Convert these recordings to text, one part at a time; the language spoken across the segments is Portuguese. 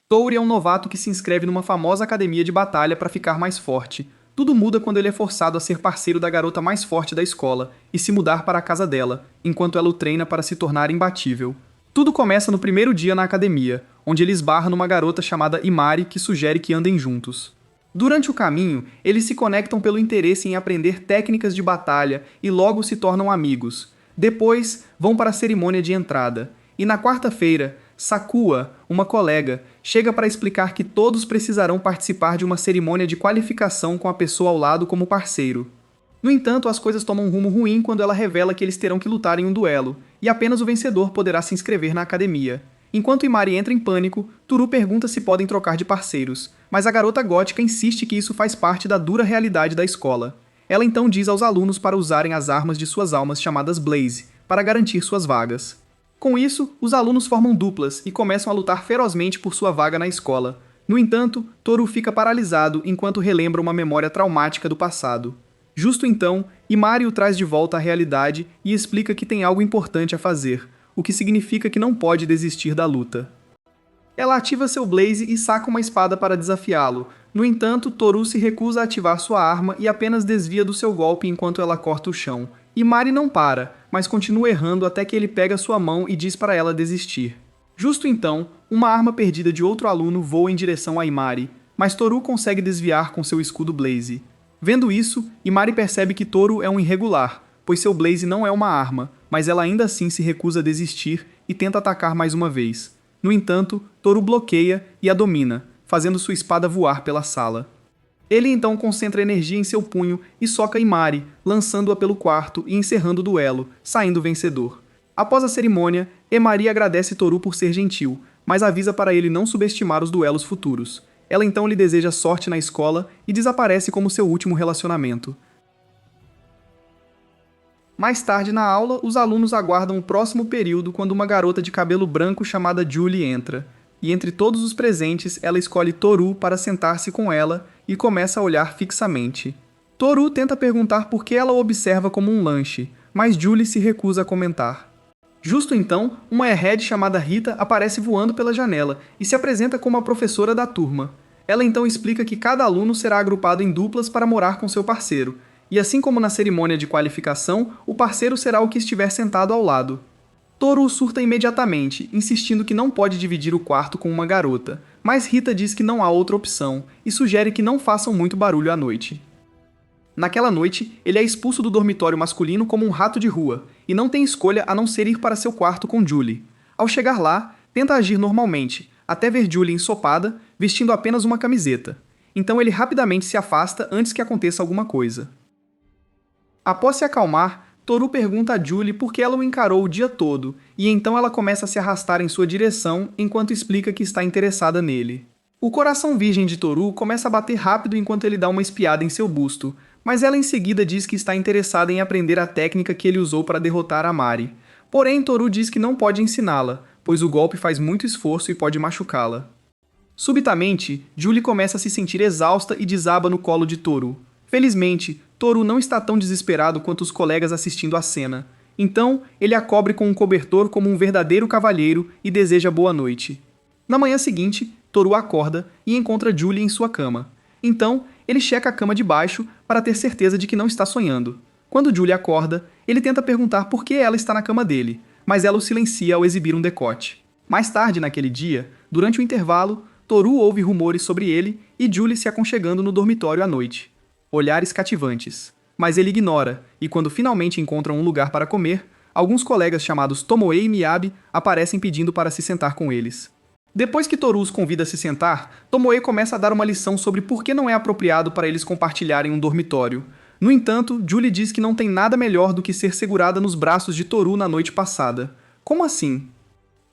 Touri é um novato que se inscreve numa famosa academia de batalha para ficar mais forte. Tudo muda quando ele é forçado a ser parceiro da garota mais forte da escola e se mudar para a casa dela, enquanto ela o treina para se tornar imbatível. Tudo começa no primeiro dia na academia, onde ele esbarra numa garota chamada Imari que sugere que andem juntos. Durante o caminho, eles se conectam pelo interesse em aprender técnicas de batalha e logo se tornam amigos. Depois, vão para a cerimônia de entrada. E na quarta-feira, Sakua, uma colega, chega para explicar que todos precisarão participar de uma cerimônia de qualificação com a pessoa ao lado como parceiro. No entanto, as coisas tomam um rumo ruim quando ela revela que eles terão que lutar em um duelo, e apenas o vencedor poderá se inscrever na academia. Enquanto Imari entra em pânico, Toru pergunta se podem trocar de parceiros, mas a garota gótica insiste que isso faz parte da dura realidade da escola. Ela então diz aos alunos para usarem as armas de suas almas chamadas Blaze, para garantir suas vagas. Com isso, os alunos formam duplas e começam a lutar ferozmente por sua vaga na escola. No entanto, Toru fica paralisado enquanto relembra uma memória traumática do passado. Justo então, Imari o traz de volta à realidade e explica que tem algo importante a fazer, o que significa que não pode desistir da luta. Ela ativa seu Blaze e saca uma espada para desafiá-lo. No entanto, Toru se recusa a ativar sua arma e apenas desvia do seu golpe enquanto ela corta o chão. Imari não para, mas continua errando até que ele pega sua mão e diz para ela desistir. Justo então, uma arma perdida de outro aluno voa em direção a Imari, mas Toru consegue desviar com seu escudo Blaze. Vendo isso, Imari percebe que Toru é um irregular, pois seu Blaze não é uma arma, mas ela ainda assim se recusa a desistir e tenta atacar mais uma vez. No entanto, Toru bloqueia e a domina, fazendo sua espada voar pela sala. Ele então concentra energia em seu punho e soca Imari, lançando-a pelo quarto e encerrando o duelo, saindo vencedor. Após a cerimônia, Imari agradece Toru por ser gentil, mas avisa para ele não subestimar os duelos futuros. Ela então lhe deseja sorte na escola e desaparece como seu último relacionamento. Mais tarde na aula, os alunos aguardam o próximo período quando uma garota de cabelo branco chamada Julie entra. E entre todos os presentes, ela escolhe Toru para sentar-se com ela e começa a olhar fixamente. Toru tenta perguntar por que ela o observa como um lanche, mas Julie se recusa a comentar. Justo então, uma airhead chamada Rita aparece voando pela janela e se apresenta como a professora da turma. Ela então explica que cada aluno será agrupado em duplas para morar com seu parceiro, e assim como na cerimônia de qualificação, o parceiro será o que estiver sentado ao lado. Toru surta imediatamente, insistindo que não pode dividir o quarto com uma garota, mas Rita diz que não há outra opção e sugere que não façam muito barulho à noite. Naquela noite, ele é expulso do dormitório masculino como um rato de rua, e não tem escolha a não ser ir para seu quarto com Julie. Ao chegar lá, tenta agir normalmente, até ver Julie ensopada, vestindo apenas uma camiseta. Então ele rapidamente se afasta antes que aconteça alguma coisa. Após se acalmar, Toru pergunta a Julie por que ela o encarou o dia todo, e então ela começa a se arrastar em sua direção enquanto explica que está interessada nele. O coração virgem de Toru começa a bater rápido enquanto ele dá uma espiada em seu busto, mas ela em seguida diz que está interessada em aprender a técnica que ele usou para derrotar a Mari. Porém, Toru diz que não pode ensiná-la, pois o golpe faz muito esforço e pode machucá-la. Subitamente, Julie começa a se sentir exausta e desaba no colo de Toru. Felizmente, Toru não está tão desesperado quanto os colegas assistindo à cena. Então, ele a cobre com um cobertor como um verdadeiro cavalheiro e deseja boa noite. Na manhã seguinte, Toru acorda e encontra Julie em sua cama. Então, ele checa a cama de baixo para ter certeza de que não está sonhando. Quando Julie acorda, ele tenta perguntar por que ela está na cama dele, mas ela o silencia ao exibir um decote. Mais tarde naquele dia, durante o intervalo, Toru ouve rumores sobre ele e Julie se aconchegando no dormitório à noite. Olhares cativantes. Mas ele ignora, e quando finalmente encontram um lugar para comer, alguns colegas chamados Tomoe e Miyabi aparecem pedindo para se sentar com eles. Depois que Toru os convida a se sentar, Tomoe começa a dar uma lição sobre por que não é apropriado para eles compartilharem um dormitório. No entanto, Julie diz que não tem nada melhor do que ser segurada nos braços de Toru na noite passada. Como assim?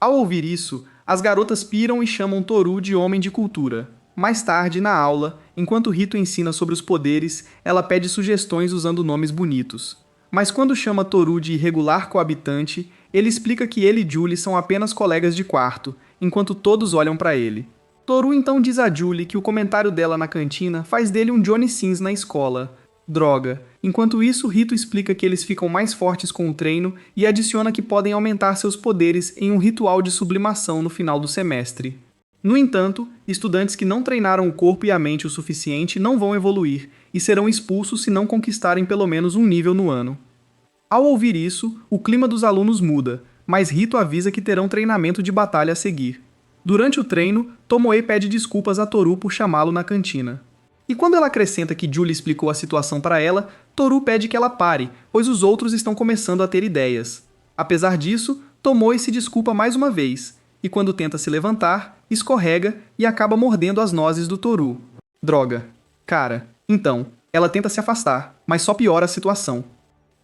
Ao ouvir isso, as garotas piram e chamam Toru de homem de cultura. Mais tarde, na aula, enquanto Rito ensina sobre os poderes, ela pede sugestões usando nomes bonitos. Mas quando chama Toru de irregular coabitante, ele explica que ele e Julie são apenas colegas de quarto, enquanto todos olham para ele. Toru então diz a Julie que o comentário dela na cantina faz dele um Johnny Sins na escola. Droga. Enquanto isso, Rito explica que eles ficam mais fortes com o treino e adiciona que podem aumentar seus poderes em um ritual de sublimação no final do semestre. No entanto, estudantes que não treinaram o corpo e a mente o suficiente não vão evoluir e serão expulsos se não conquistarem pelo menos um nível no ano. Ao ouvir isso, o clima dos alunos muda, mas Rito avisa que terão treinamento de batalha a seguir. Durante o treino, Tomoe pede desculpas a Toru por chamá-lo na cantina. E quando ela acrescenta que Julie explicou a situação para ela, Toru pede que ela pare, pois os outros estão começando a ter ideias. Apesar disso, Tomoe se desculpa mais uma vez, e quando tenta se levantar, escorrega e acaba mordendo as nozes do Toru. Droga. Cara, então, ela tenta se afastar, mas só piora a situação.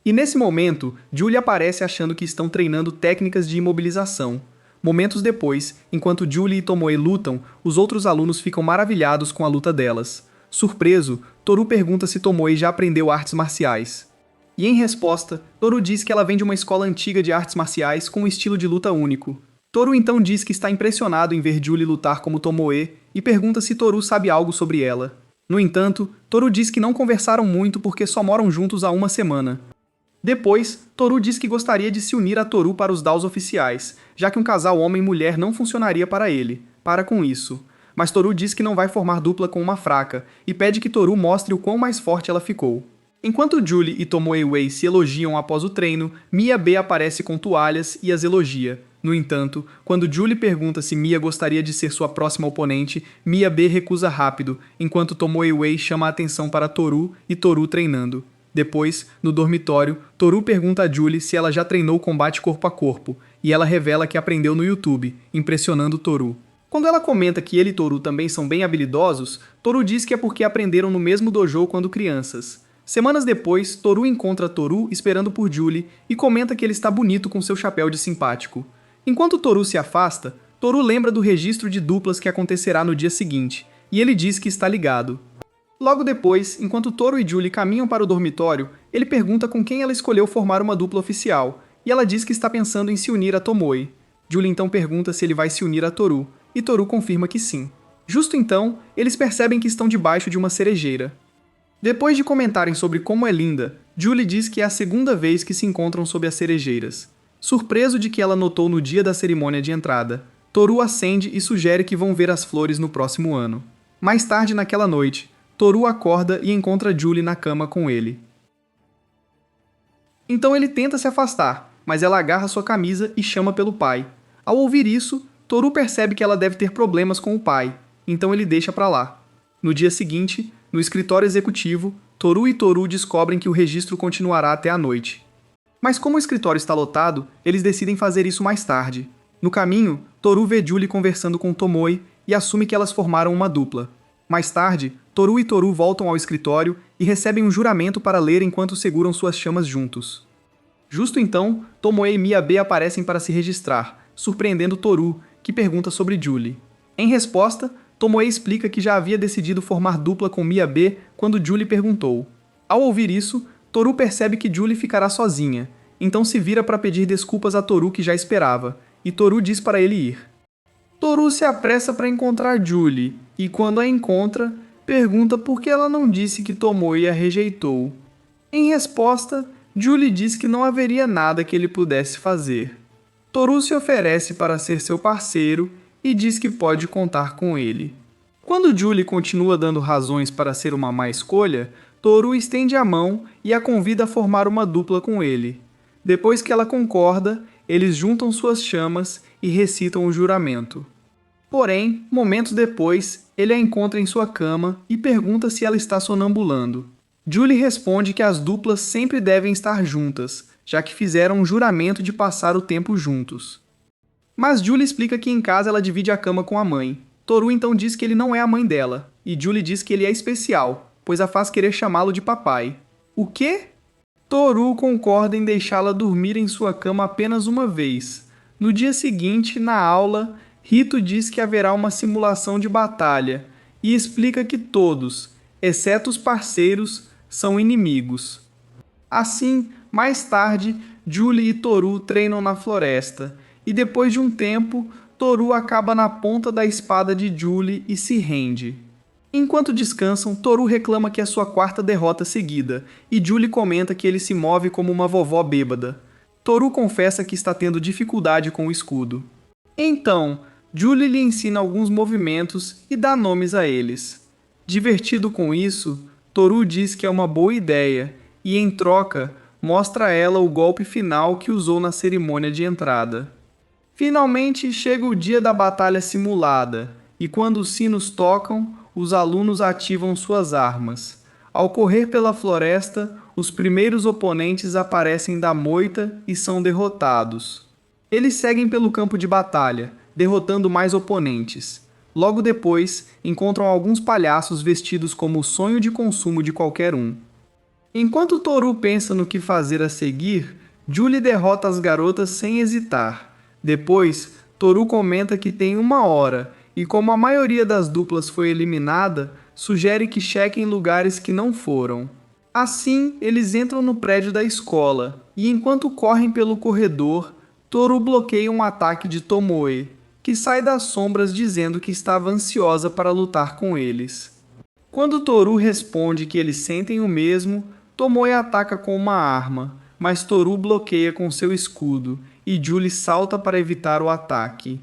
E nesse momento, Julie aparece achando que estão treinando técnicas de imobilização. Momentos depois, enquanto Julie e Tomoe lutam, os outros alunos ficam maravilhados com a luta delas. Surpreso, Toru pergunta se Tomoe já aprendeu artes marciais. E em resposta, Toru diz que ela vem de uma escola antiga de artes marciais com um estilo de luta único. Toru então diz que está impressionado em ver Julie lutar como Tomoe e pergunta se Toru sabe algo sobre ela. No entanto, Toru diz que não conversaram muito porque só moram juntos há uma semana. Depois, Toru diz que gostaria de se unir a Toru para os DAOs oficiais, já que um casal homem-mulher não funcionaria para ele. Para com isso. Mas Toru diz que não vai formar dupla com uma fraca, e pede que Toru mostre o quão mais forte ela ficou. Enquanto Julie e Tomoe Wei se elogiam após o treino, Mia B aparece com toalhas e as elogia. No entanto, quando Julie pergunta se Mia gostaria de ser sua próxima oponente, Mia B recusa rápido, enquanto Tomoe Wei chama a atenção para Toru e Toru treinando. Depois, no dormitório, Toru pergunta a Julie se ela já treinou combate corpo a corpo, e ela revela que aprendeu no YouTube, impressionando Toru. Quando ela comenta que ele e Toru também são bem habilidosos, Toru diz que é porque aprenderam no mesmo dojo quando crianças. Semanas depois, Toru encontra Toru esperando por Julie e comenta que ele está bonito com seu chapéu de simpático. Enquanto Toru se afasta, Toru lembra do registro de duplas que acontecerá no dia seguinte, e ele diz que está ligado. Logo depois, enquanto Toru e Julie caminham para o dormitório, ele pergunta com quem ela escolheu formar uma dupla oficial, e ela diz que está pensando em se unir a Tomoe. Julie então pergunta se ele vai se unir a Toru, e Toru confirma que sim. Justo então, eles percebem que estão debaixo de uma cerejeira. Depois de comentarem sobre como é linda, Julie diz que é a segunda vez que se encontram sob as cerejeiras. Surpreso de que ela notou no dia da cerimônia de entrada, Toru acende e sugere que vão ver as flores no próximo ano. Mais tarde naquela noite, Toru acorda e encontra Julie na cama com ele. Então ele tenta se afastar, mas ela agarra sua camisa e chama pelo pai. Ao ouvir isso, Toru percebe que ela deve ter problemas com o pai, então ele deixa pra lá. No dia seguinte, no escritório executivo, Toru e Toru descobrem que o registro continuará até a noite. Mas como o escritório está lotado, eles decidem fazer isso mais tarde. No caminho, Toru vê Julie conversando com Tomoe e assume que elas formaram uma dupla. Mais tarde, Toru e Toru voltam ao escritório e recebem um juramento para ler enquanto seguram suas chamas juntos. Justo então, Tomoe e Mia B aparecem para se registrar, surpreendendo Toru, que pergunta sobre Julie. Em resposta, Tomoe explica que já havia decidido formar dupla com Mia B quando Julie perguntou. Ao ouvir isso, Toru percebe que Julie ficará sozinha, então se vira para pedir desculpas a Toru que já esperava, e Toru diz para ele ir. Toru se apressa para encontrar Julie, e quando a encontra, pergunta por que ela não disse que Tomoe a rejeitou. Em resposta, Julie diz que não haveria nada que ele pudesse fazer. Toru se oferece para ser seu parceiro e diz que pode contar com ele. Quando Julie continua dando razões para ser uma má escolha, Toru estende a mão e a convida a formar uma dupla com ele. Depois que ela concorda, eles juntam suas chamas e recitam o juramento. Porém, momentos depois, ele a encontra em sua cama e pergunta se ela está sonambulando. Julie responde que as duplas sempre devem estar juntas, já que fizeram um juramento de passar o tempo juntos. Mas Julie explica que em casa ela divide a cama com a mãe. Toru então diz que ele não é a mãe dela, e Julie diz que ele é especial, pois a faz querer chamá-lo de papai. O quê? Toru concorda em deixá-la dormir em sua cama apenas uma vez. No dia seguinte, na aula, Rito diz que haverá uma simulação de batalha, e explica que todos, exceto os parceiros, são inimigos. Assim, mais tarde, Julie e Toru treinam na floresta, e depois de um tempo, Toru acaba na ponta da espada de Julie e se rende. Enquanto descansam, Toru reclama que é sua quarta derrota seguida, e Julie comenta que ele se move como uma vovó bêbada. Toru confessa que está tendo dificuldade com o escudo. Então, Julie lhe ensina alguns movimentos e dá nomes a eles. Divertido com isso, Toru diz que é uma boa ideia e, em troca, mostra a ela o golpe final que usou na cerimônia de entrada. Finalmente chega o dia da batalha simulada, e quando os sinos tocam, os alunos ativam suas armas. Ao correr pela floresta, os primeiros oponentes aparecem da moita e são derrotados. Eles seguem pelo campo de batalha, derrotando mais oponentes. Logo depois, encontram alguns palhaços vestidos como o sonho de consumo de qualquer um. Enquanto Toru pensa no que fazer a seguir, Julie derrota as garotas sem hesitar. Depois, Toru comenta que tem 1 hora e, como a maioria das duplas foi eliminada, sugere que chequem lugares que não foram. Assim, eles entram no prédio da escola e, enquanto correm pelo corredor, Toru bloqueia um ataque de Tomoe, que sai das sombras dizendo que estava ansiosa para lutar com eles. Quando Toru responde que eles sentem o mesmo, Tomoe ataca com uma arma, mas Toru bloqueia com seu escudo e Julie salta para evitar o ataque.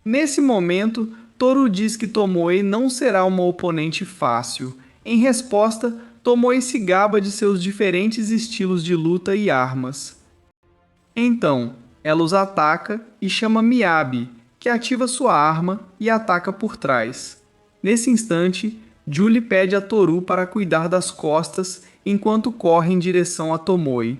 Nesse momento, Toru diz que Tomoe não será uma oponente fácil. Em resposta, Tomoe se gaba de seus diferentes estilos de luta e armas. Então, ela os ataca e chama Miyabi, que ativa sua arma e ataca por trás. Nesse instante, Julie pede a Toru para cuidar das costas enquanto corre em direção a Tomoe.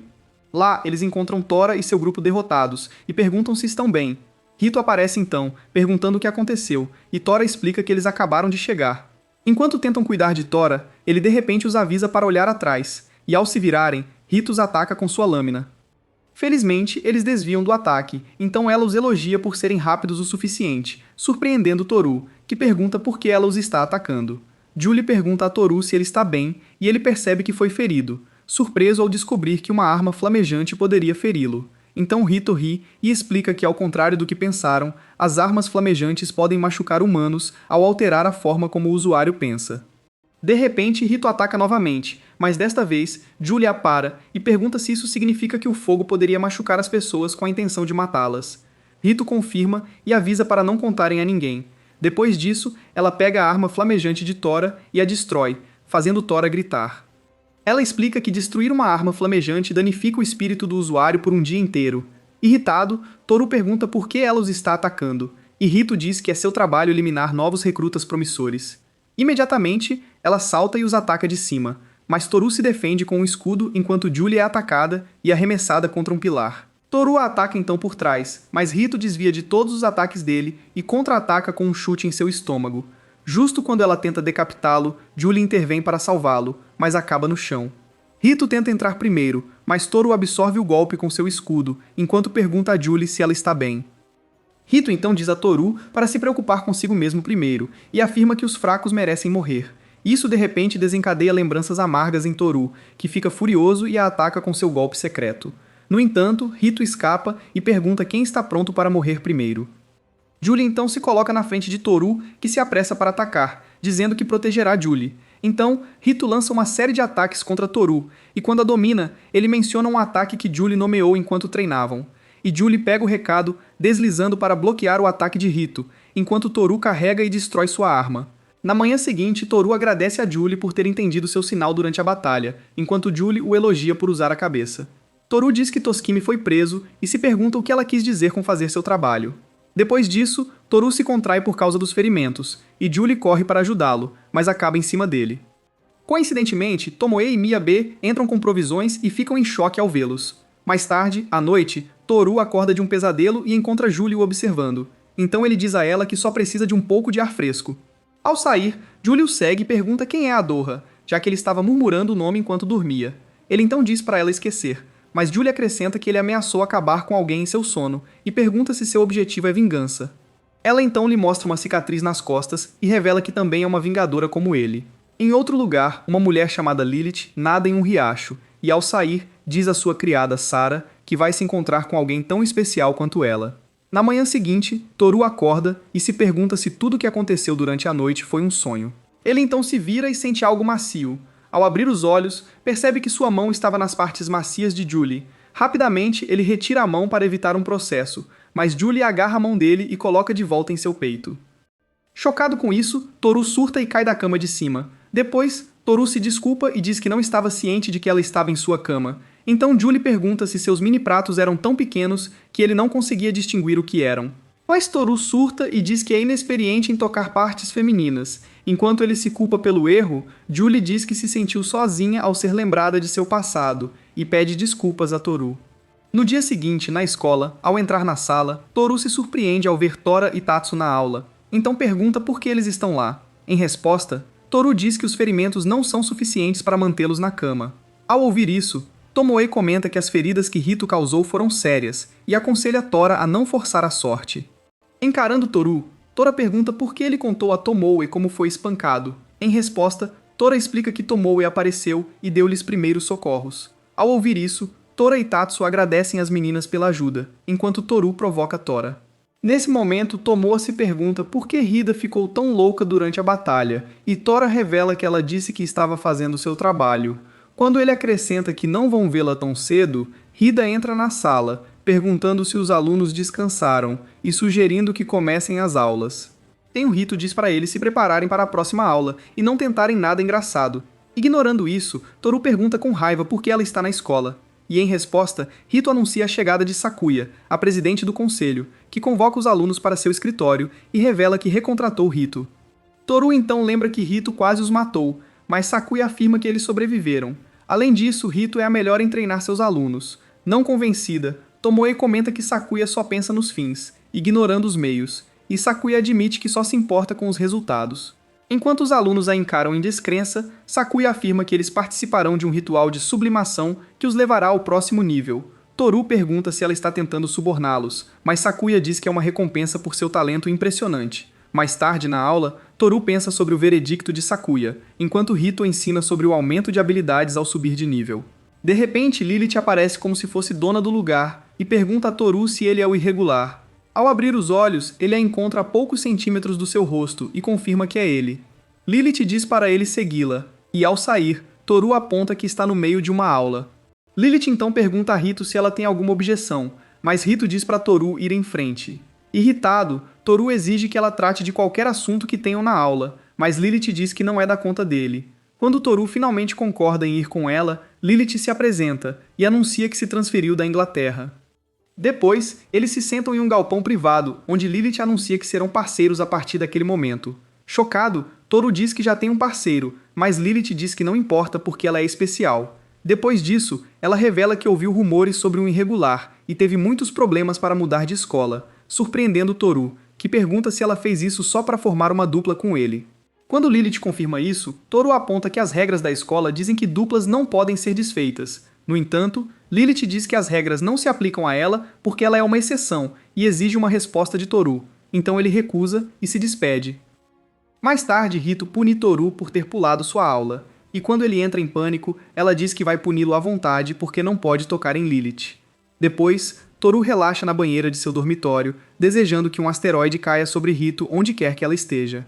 Lá, eles encontram Tora e seu grupo derrotados e perguntam se estão bem. Rito aparece então, perguntando o que aconteceu, e Tora explica que eles acabaram de chegar. Enquanto tentam cuidar de Tora, ele de repente os avisa para olhar atrás, e ao se virarem, Rito os ataca com sua lâmina. Felizmente, eles desviam do ataque, então ela os elogia por serem rápidos o suficiente, surpreendendo Toru, que pergunta por que ela os está atacando. Julie pergunta a Toru se ele está bem, e ele percebe que foi ferido, surpreso ao descobrir que uma arma flamejante poderia feri-lo. Então Rito ri e explica que, ao contrário do que pensaram, as armas flamejantes podem machucar humanos ao alterar a forma como o usuário pensa. De repente, Rito ataca novamente, mas desta vez, Julie a para e pergunta se isso significa que o fogo poderia machucar as pessoas com a intenção de matá-las. Rito confirma e avisa para não contarem a ninguém. Depois disso, ela pega a arma flamejante de Tora e a destrói, fazendo Tora gritar. Ela explica que destruir uma arma flamejante danifica o espírito do usuário por um dia inteiro. Irritado, Toru pergunta por que ela os está atacando, e Rito diz que é seu trabalho eliminar novos recrutas promissores. Imediatamente, ela salta e os ataca de cima, mas Toru se defende com um escudo enquanto Julie é atacada e arremessada contra um pilar. Toru a ataca então por trás, mas Rito desvia de todos os ataques dele e contra-ataca com um chute em seu estômago. Justo quando ela tenta decapitá-lo, Julie intervém para salvá-lo, mas acaba no chão. Rito tenta entrar primeiro, mas Toru absorve o golpe com seu escudo, enquanto pergunta a Julie se ela está bem. Rito então diz a Toru para se preocupar consigo mesmo primeiro, e afirma que os fracos merecem morrer. Isso de repente desencadeia lembranças amargas em Toru, que fica furioso e a ataca com seu golpe secreto. No entanto, Rito escapa e pergunta quem está pronto para morrer primeiro. Julie então se coloca na frente de Toru, que se apressa para atacar, dizendo que protegerá Julie. Então, Rito lança uma série de ataques contra Toru, e quando a domina, ele menciona um ataque que Julie nomeou enquanto treinavam. E Julie pega o recado, deslizando para bloquear o ataque de Rito, enquanto Toru carrega e destrói sua arma. Na manhã seguinte, Toru agradece a Julie por ter entendido seu sinal durante a batalha, enquanto Julie o elogia por usar a cabeça. Toru diz que Toskimi foi preso e se pergunta o que ela quis dizer com fazer seu trabalho. Depois disso, Toru se contrai por causa dos ferimentos, e Julie corre para ajudá-lo, mas acaba em cima dele. Coincidentemente, Tomoe e Miyabi entram com provisões e ficam em choque ao vê-los. Mais tarde, à noite, Toru acorda de um pesadelo e encontra Julie o observando. Então ele diz a ela que só precisa de um pouco de ar fresco. Ao sair, Julie o segue e pergunta quem é a Adorra, já que ele estava murmurando o nome enquanto dormia. Ele então diz para ela esquecer, mas Julie acrescenta que ele ameaçou acabar com alguém em seu sono e pergunta se seu objetivo é vingança. Ela então lhe mostra uma cicatriz nas costas e revela que também é uma vingadora como ele. Em outro lugar, uma mulher chamada Lilith nada em um riacho e, ao sair, diz à sua criada Sarah que vai se encontrar com alguém tão especial quanto ela. Na manhã seguinte, Toru acorda e se pergunta se tudo o que aconteceu durante a noite foi um sonho. Ele então se vira e sente algo macio. Ao abrir os olhos, percebe que sua mão estava nas partes macias de Julie. Rapidamente, ele retira a mão para evitar um processo, mas Julie agarra a mão dele e coloca de volta em seu peito. Chocado com isso, Toru surta e cai da cama de cima. Depois, Toru se desculpa e diz que não estava ciente de que ela estava em sua cama. Então Julie pergunta se seus mini pratos eram tão pequenos que ele não conseguia distinguir o que eram. Mas Toru surta e diz que é inexperiente em tocar partes femininas. Enquanto ele se culpa pelo erro, Julie diz que se sentiu sozinha ao ser lembrada de seu passado e pede desculpas a Toru. No dia seguinte, na escola, ao entrar na sala, Toru se surpreende ao ver Tora e Tatsu na aula. Então pergunta por que eles estão lá. Em resposta, Toru diz que os ferimentos não são suficientes para mantê-los na cama. Ao ouvir isso, Tomoe comenta que as feridas que Hito causou foram sérias e aconselha Tora a não forçar a sorte. Encarando Toru, Tora pergunta por que ele contou a Tomoe como foi espancado. Em resposta, Tora explica que Tomoe apareceu e deu-lhes primeiros socorros. Ao ouvir isso, Tora e Tatsu agradecem as meninas pela ajuda, enquanto Toru provoca Tora. Nesse momento, Tomoe se pergunta por que Hida ficou tão louca durante a batalha, e Tora revela que ela disse que estava fazendo seu trabalho. Quando ele acrescenta que não vão vê-la tão cedo, Hida entra na sala, perguntando se os alunos descansaram e sugerindo que comecem as aulas. Tenrito diz para eles se prepararem para a próxima aula e não tentarem nada engraçado. Ignorando isso, Toru pergunta com raiva por que ela está na escola. E em resposta, Hito anuncia a chegada de Sakuya, a presidente do conselho, que convoca os alunos para seu escritório e revela que recontratou Hito. Toru então lembra que Hito quase os matou, mas Sakuya afirma que eles sobreviveram. Além disso, Hito é a melhor em treinar seus alunos. Não convencida, Tomoe comenta que Sakuya só pensa nos fins, ignorando os meios, e Sakuya admite que só se importa com os resultados. Enquanto os alunos a encaram em descrença, Sakuya afirma que eles participarão de um ritual de sublimação que os levará ao próximo nível. Toru pergunta se ela está tentando suborná-los, mas Sakuya diz que é uma recompensa por seu talento impressionante. Mais tarde, na aula, Toru pensa sobre o veredicto de Sakuya, enquanto Hito ensina sobre o aumento de habilidades ao subir de nível. De repente, Lilith aparece como se fosse dona do lugar e pergunta a Toru se ele é o irregular. Ao abrir os olhos, ele a encontra a poucos centímetros do seu rosto e confirma que é ele. Lilith diz para ele segui-la, e ao sair, Toru aponta que está no meio de uma aula. Lilith então pergunta a Hito se ela tem alguma objeção, mas Hito diz para Toru ir em frente. Irritado, Toru exige que ela trate de qualquer assunto que tenham na aula, mas Lilith diz que não é da conta dele. Quando Toru finalmente concorda em ir com ela, Lilith se apresenta e anuncia que se transferiu da Inglaterra. Depois, eles se sentam em um galpão privado, onde Lilith anuncia que serão parceiros a partir daquele momento. Chocado, Toru diz que já tem um parceiro, mas Lilith diz que não importa porque ela é especial. Depois disso, ela revela que ouviu rumores sobre um irregular e teve muitos problemas para mudar de escola, surpreendendo Toru, que pergunta se ela fez isso só para formar uma dupla com ele. Quando Lilith confirma isso, Toru aponta que as regras da escola dizem que duplas não podem ser desfeitas. No entanto, Lilith diz que as regras não se aplicam a ela porque ela é uma exceção e exige uma resposta de Toru, então ele recusa e se despede. Mais tarde, Hito pune Toru por ter pulado sua aula, e quando ele entra em pânico, ela diz que vai puni-lo à vontade porque não pode tocar em Lilith. Depois, Toru relaxa na banheira de seu dormitório, desejando que um asteroide caia sobre Hito onde quer que ela esteja.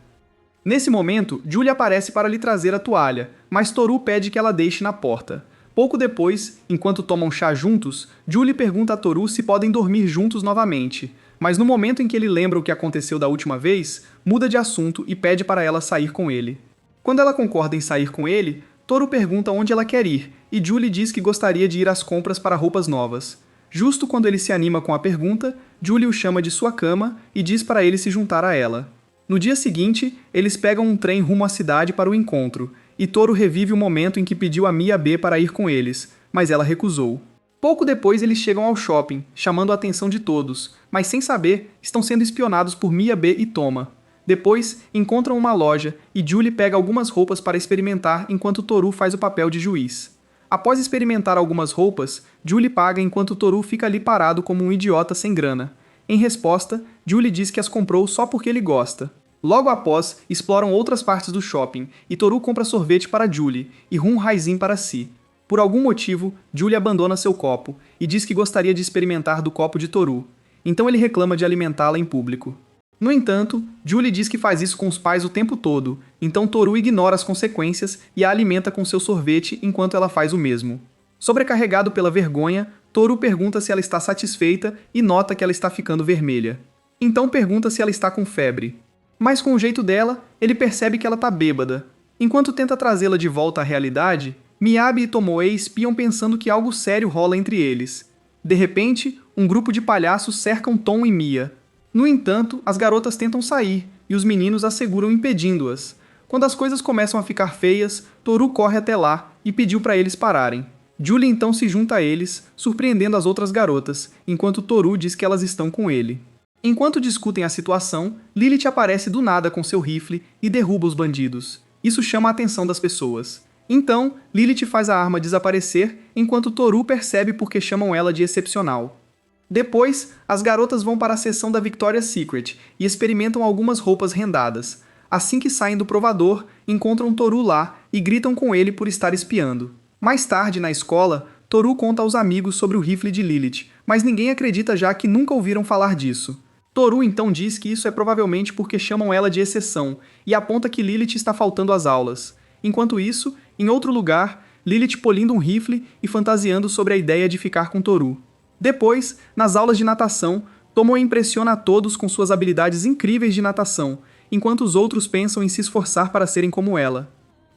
Nesse momento, Julie aparece para lhe trazer a toalha, mas Toru pede que ela deixe na porta. Pouco depois, enquanto tomam chá juntos, Julie pergunta a Toru se podem dormir juntos novamente, mas no momento em que ele lembra o que aconteceu da última vez, muda de assunto e pede para ela sair com ele. Quando ela concorda em sair com ele, Toru pergunta onde ela quer ir, e Julie diz que gostaria de ir às compras para roupas novas. Justo quando ele se anima com a pergunta, Julie o chama de sua cama e diz para ele se juntar a ela. No dia seguinte, eles pegam um trem rumo à cidade para o encontro, e Toru revive o momento em que pediu a Miyabe para ir com eles, mas ela recusou. Pouco depois eles chegam ao shopping, chamando a atenção de todos, mas sem saber, estão sendo espionados por Miyabe e Toma. Depois, encontram uma loja e Julie pega algumas roupas para experimentar enquanto Toru faz o papel de juiz. Após experimentar algumas roupas, Julie paga enquanto Toru fica ali parado como um idiota sem grana. Em resposta, Julie diz que as comprou só porque ele gosta. Logo após, exploram outras partes do shopping e Toru compra sorvete para Julie e rum raisin para si. Por algum motivo, Julie abandona seu copo e diz que gostaria de experimentar do copo de Toru. Então ele reclama de alimentá-la em público. No entanto, Julie diz que faz isso com os pais o tempo todo, então Toru ignora as consequências e a alimenta com seu sorvete enquanto ela faz o mesmo. Sobrecarregado pela vergonha, Toru pergunta se ela está satisfeita e nota que ela está ficando vermelha. Então pergunta se ela está com febre. Mas com o jeito dela, ele percebe que ela está bêbada. Enquanto tenta trazê-la de volta à realidade, Miyabi e Tomoe espiam pensando que algo sério rola entre eles. De repente, um grupo de palhaços cercam Tom e Mia. No entanto, as garotas tentam sair, e os meninos as seguram impedindo-as. Quando as coisas começam a ficar feias, Toru corre até lá e pediu para eles pararem. Julie então se junta a eles, surpreendendo as outras garotas, enquanto Toru diz que elas estão com ele. Enquanto discutem a situação, Lilith aparece do nada com seu rifle e derruba os bandidos. Isso chama a atenção das pessoas. Então, Lilith faz a arma desaparecer, enquanto Toru percebe porque chamam ela de excepcional. Depois, as garotas vão para a seção da Victoria's Secret e experimentam algumas roupas rendadas. Assim que saem do provador, encontram Toru lá e gritam com ele por estar espiando. Mais tarde, na escola, Toru conta aos amigos sobre o rifle de Lilith, mas ninguém acredita já que nunca ouviram falar disso. Toru então diz que isso é provavelmente porque chamam ela de exceção e aponta que Lilith está faltando às aulas. Enquanto isso, em outro lugar, Lilith polindo um rifle e fantasiando sobre a ideia de ficar com Toru. Depois, nas aulas de natação, Tomoe impressiona a todos com suas habilidades incríveis de natação, enquanto os outros pensam em se esforçar para serem como ela.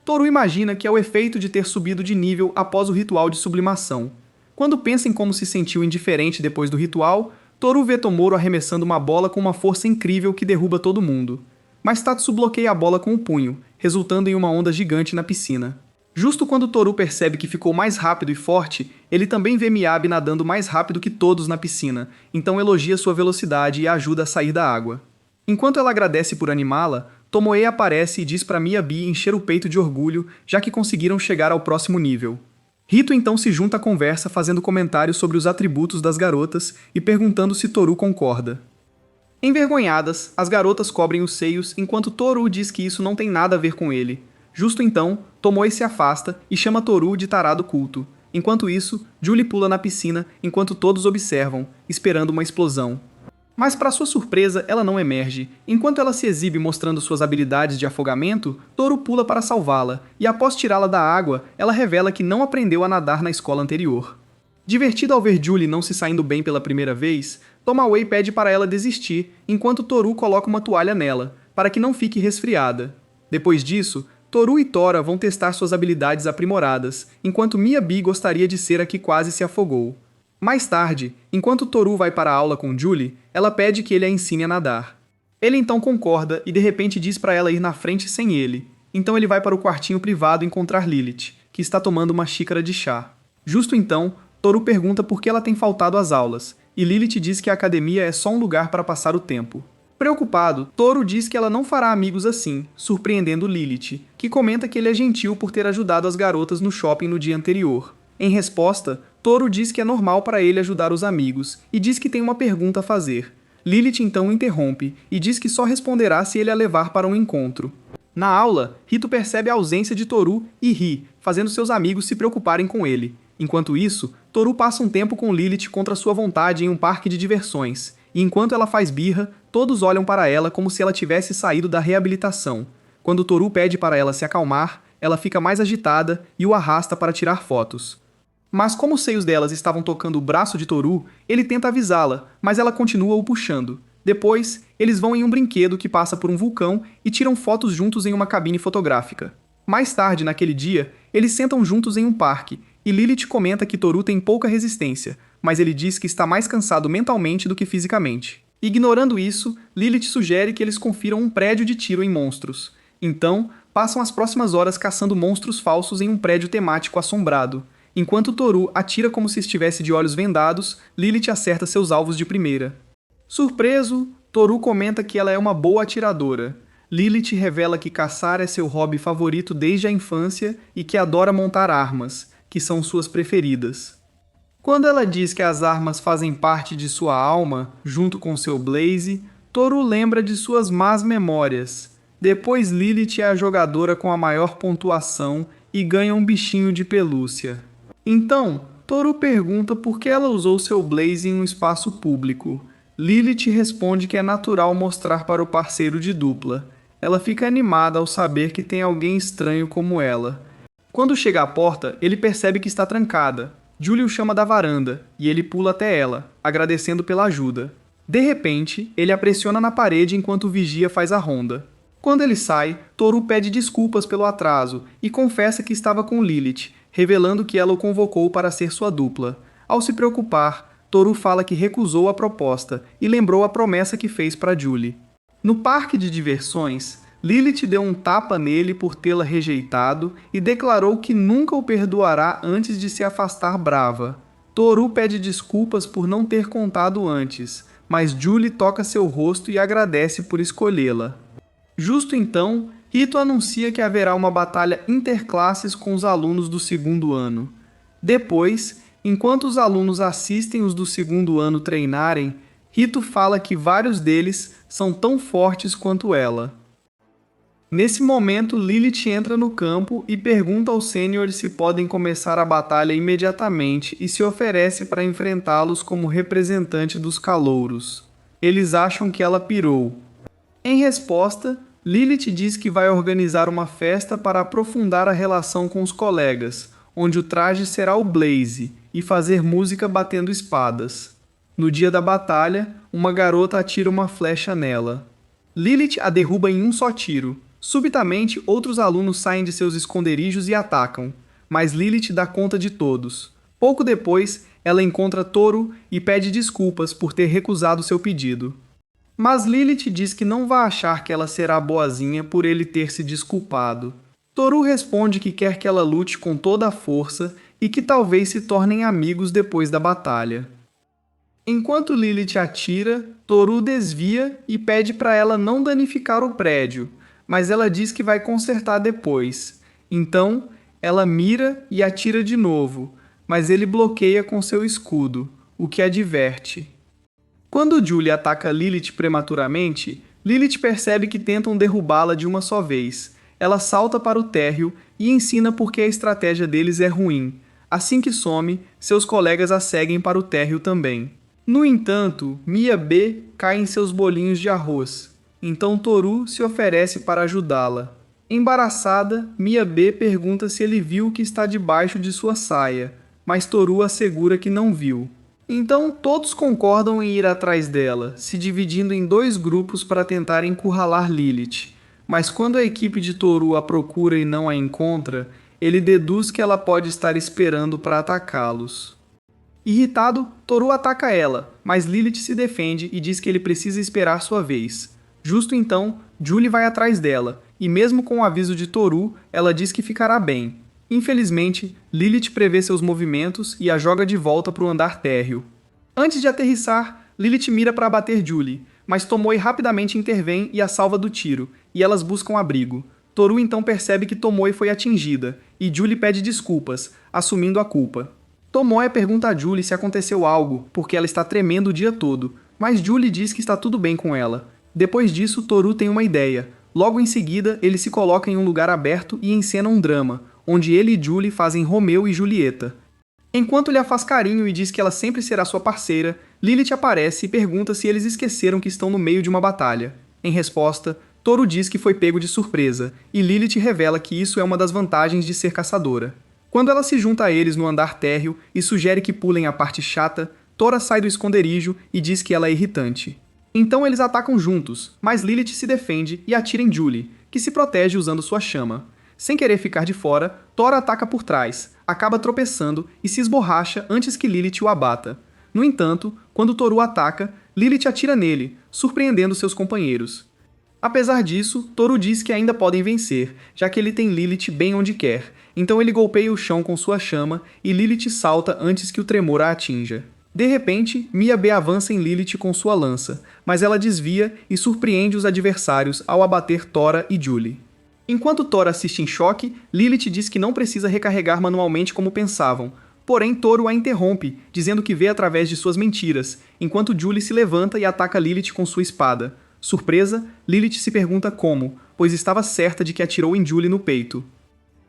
Toru imagina que é o efeito de ter subido de nível após o ritual de sublimação. Quando pensa em como se sentiu indiferente depois do ritual, Toru vê Tomoro arremessando uma bola com uma força incrível que derruba todo mundo. Mas Tatsu bloqueia a bola com o punho, resultando em uma onda gigante na piscina. Justo quando Toru percebe que ficou mais rápido e forte, ele também vê Miyabi nadando mais rápido que todos na piscina, então elogia sua velocidade e a ajuda a sair da água. Enquanto ela agradece por animá-la, Tomoe aparece e diz para Miyabi encher o peito de orgulho, já que conseguiram chegar ao próximo nível. Rito então se junta à conversa fazendo comentários sobre os atributos das garotas e perguntando se Toru concorda. Envergonhadas, as garotas cobrem os seios enquanto Toru diz que isso não tem nada a ver com ele. Justo então, Tomoe se afasta e chama Toru de tarado culto. Enquanto isso, Julie pula na piscina enquanto todos observam, esperando uma explosão. Mas para sua surpresa, ela não emerge. Enquanto ela se exibe mostrando suas habilidades de afogamento, Toru pula para salvá-la, e após tirá-la da água, ela revela que não aprendeu a nadar na escola anterior. Divertido ao ver Julie não se saindo bem pela primeira vez, Tomoe pede para ela desistir, enquanto Toru coloca uma toalha nela, para que não fique resfriada. Depois disso, Toru e Tora vão testar suas habilidades aprimoradas, enquanto Miyabi gostaria de ser a que quase se afogou. Mais tarde, enquanto Toru vai para a aula com Julie, ela pede que ele a ensine a nadar. Ele então concorda e de repente diz para ela ir na frente sem ele. Então ele vai para o quartinho privado encontrar Lilith, que está tomando uma xícara de chá. Justo então, Toru pergunta por que ela tem faltado às aulas, e Lilith diz que a academia é só um lugar para passar o tempo. Preocupado, Toru diz que ela não fará amigos assim, surpreendendo Lilith, que comenta que ele é gentil por ter ajudado as garotas no shopping no dia anterior. Em resposta, Toru diz que é normal para ele ajudar os amigos e diz que tem uma pergunta a fazer. Lilith então o interrompe e diz que só responderá se ele a levar para um encontro. Na aula, Rito percebe a ausência de Toru e ri, fazendo seus amigos se preocuparem com ele. Enquanto isso, Toru passa um tempo com Lilith contra sua vontade em um parque de diversões, e enquanto ela faz birra, todos olham para ela como se ela tivesse saído da reabilitação. Quando Toru pede para ela se acalmar, ela fica mais agitada e o arrasta para tirar fotos. Mas como os seios delas estavam tocando o braço de Toru, ele tenta avisá-la, mas ela continua o puxando. Depois, eles vão em um brinquedo que passa por um vulcão e tiram fotos juntos em uma cabine fotográfica. Mais tarde, naquele dia, eles sentam juntos em um parque, e Lilith comenta que Toru tem pouca resistência, mas ele diz que está mais cansado mentalmente do que fisicamente. Ignorando isso, Lilith sugere que eles confiram um prédio de tiro em monstros. Então, passam as próximas horas caçando monstros falsos em um prédio temático assombrado. Enquanto Toru atira como se estivesse de olhos vendados, Lilith acerta seus alvos de primeira. Surpreso, Toru comenta que ela é uma boa atiradora. Lilith revela que caçar é seu hobby favorito desde a infância e que adora montar armas, que são suas preferidas. Quando ela diz que as armas fazem parte de sua alma, junto com seu blaze, Toru lembra de suas más memórias. Depois Lilith é a jogadora com a maior pontuação e ganha um bichinho de pelúcia. Então, Toru pergunta por que ela usou seu blaze em um espaço público. Lilith responde que é natural mostrar para o parceiro de dupla. Ela fica animada ao saber que tem alguém estranho como ela. Quando chega à porta, ele percebe que está trancada. Julie o chama da varanda, e ele pula até ela, agradecendo pela ajuda. De repente, ele a pressiona na parede enquanto o vigia faz a ronda. Quando ele sai, Toru pede desculpas pelo atraso e confessa que estava com Lilith, revelando que ela o convocou para ser sua dupla. Ao se preocupar, Toru fala que recusou a proposta e lembrou a promessa que fez para Julie. No parque de diversões, Lilith deu um tapa nele por tê-la rejeitado e declarou que nunca o perdoará antes de se afastar brava. Toru pede desculpas por não ter contado antes, mas Julie toca seu rosto e agradece por escolhê-la. Justo então, Rito anuncia que haverá uma batalha interclasses com os alunos do segundo ano. Depois, enquanto os alunos assistem os do segundo ano treinarem, Rito fala que vários deles são tão fortes quanto ela. Nesse momento, Lilith entra no campo e pergunta aos sêniores se podem começar a batalha imediatamente e se oferece para enfrentá-los como representante dos calouros. Eles acham que ela pirou. Em resposta, Lilith diz que vai organizar uma festa para aprofundar a relação com os colegas, onde o traje será o blaze, e fazer música batendo espadas. No dia da batalha, uma garota atira uma flecha nela. Lilith a derruba em um só tiro. Subitamente, outros alunos saem de seus esconderijos e atacam, mas Lilith dá conta de todos. Pouco depois, ela encontra Toru e pede desculpas por ter recusado seu pedido. Mas Lilith diz que não vai achar que ela será boazinha por ele ter se desculpado. Toru responde que quer que ela lute com toda a força e que talvez se tornem amigos depois da batalha. Enquanto Lilith atira, Toru desvia e pede para ela não danificar o prédio, mas ela diz que vai consertar depois. Então, ela mira e atira de novo, mas ele bloqueia com seu escudo, o que a diverte. Quando Julie ataca Lilith prematuramente, Lilith percebe que tentam derrubá-la de uma só vez. Ela salta para o térreo e ensina por que a estratégia deles é ruim. Assim que some, seus colegas a seguem para o térreo também. No entanto, Mia B cai em seus bolinhos de arroz. Então Toru se oferece para ajudá-la. Embaraçada, Mia B pergunta se ele viu o que está debaixo de sua saia, mas Toru assegura que não viu. Então todos concordam em ir atrás dela, se dividindo em 2 grupos para tentar encurralar Lilith. Mas quando a equipe de Toru a procura e não a encontra, ele deduz que ela pode estar esperando para atacá-los. Irritado, Toru ataca ela, mas Lilith se defende e diz que ele precisa esperar sua vez. Justo então, Julie vai atrás dela, e mesmo com o aviso de Toru, ela diz que ficará bem. Infelizmente, Lilith prevê seus movimentos e a joga de volta para o andar térreo. Antes de aterrissar, Lilith mira para abater Julie, mas Tomoe rapidamente intervém e a salva do tiro, e elas buscam abrigo. Toru então percebe que Tomoe foi atingida, e Julie pede desculpas, assumindo a culpa. Tomoe pergunta a Julie se aconteceu algo, porque ela está tremendo o dia todo, mas Julie diz que está tudo bem com ela. Depois disso, Toru tem uma ideia. Logo em seguida, ele se coloca em um lugar aberto e encena um drama, onde ele e Julie fazem Romeu e Julieta. Enquanto ele a faz carinho e diz que ela sempre será sua parceira, Lilith aparece e pergunta se eles esqueceram que estão no meio de uma batalha. Em resposta, Toru diz que foi pego de surpresa, e Lilith revela que isso é uma das vantagens de ser caçadora. Quando ela se junta a eles no andar térreo e sugere que pulem a parte chata, Tora sai do esconderijo e diz que ela é irritante. Então eles atacam juntos, mas Lilith se defende e atira em Julie, que se protege usando sua chama. Sem querer ficar de fora, Tora ataca por trás, acaba tropeçando e se esborracha antes que Lilith o abata. No entanto, quando Toru ataca, Lilith atira nele, surpreendendo seus companheiros. Apesar disso, Toru diz que ainda podem vencer, já que ele tem Lilith bem onde quer, então ele golpeia o chão com sua chama e Lilith salta antes que o tremor a atinja. De repente, Mia B avança em Lilith com sua lança, mas ela desvia e surpreende os adversários ao abater Tora e Julie. Enquanto Tora assiste em choque, Lilith diz que não precisa recarregar manualmente como pensavam, porém Toru a interrompe, dizendo que vê através de suas mentiras, enquanto Julie se levanta e ataca Lilith com sua espada. Surpresa, Lilith se pergunta como, pois estava certa de que atirou em Julie no peito.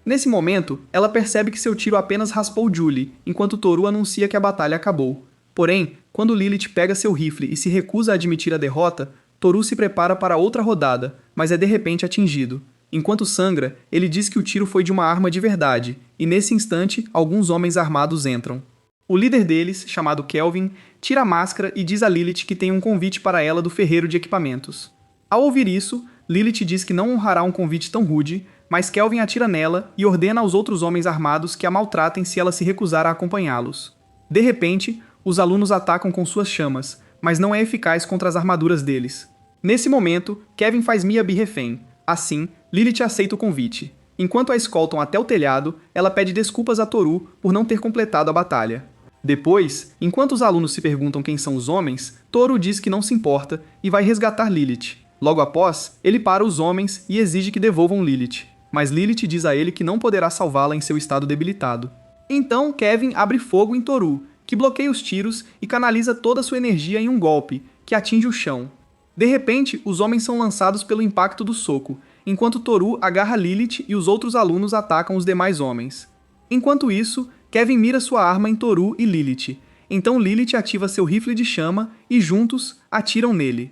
Nesse momento, ela percebe que seu tiro apenas raspou Julie, enquanto Toru anuncia que a batalha acabou. Porém, quando Lilith pega seu rifle e se recusa a admitir a derrota, Toru se prepara para outra rodada, mas é de repente atingido. Enquanto sangra, ele diz que o tiro foi de uma arma de verdade, e nesse instante, alguns homens armados entram. O líder deles, chamado Kelvin, tira a máscara e diz a Lilith que tem um convite para ela do ferreiro de equipamentos. Ao ouvir isso, Lilith diz que não honrará um convite tão rude, mas Kelvin atira nela e ordena aos outros homens armados que a maltratem se ela se recusar a acompanhá-los. De repente, os alunos atacam com suas chamas, mas não é eficaz contra as armaduras deles. Nesse momento, Kevin faz Miyabi refém. Assim, Lilith aceita o convite. Enquanto a escoltam até o telhado, ela pede desculpas a Toru por não ter completado a batalha. Depois, enquanto os alunos se perguntam quem são os homens, Toru diz que não se importa e vai resgatar Lilith. Logo após, ele para os homens e exige que devolvam Lilith, mas Lilith diz a ele que não poderá salvá-la em seu estado debilitado. Então, Kevin abre fogo em Toru, que bloqueia os tiros e canaliza toda sua energia em um golpe, que atinge o chão. De repente, os homens são lançados pelo impacto do soco, enquanto Toru agarra Lilith e os outros alunos atacam os demais homens. Enquanto isso, Kevin mira sua arma em Toru e Lilith. Então Lilith ativa seu rifle de chama e juntos atiram nele.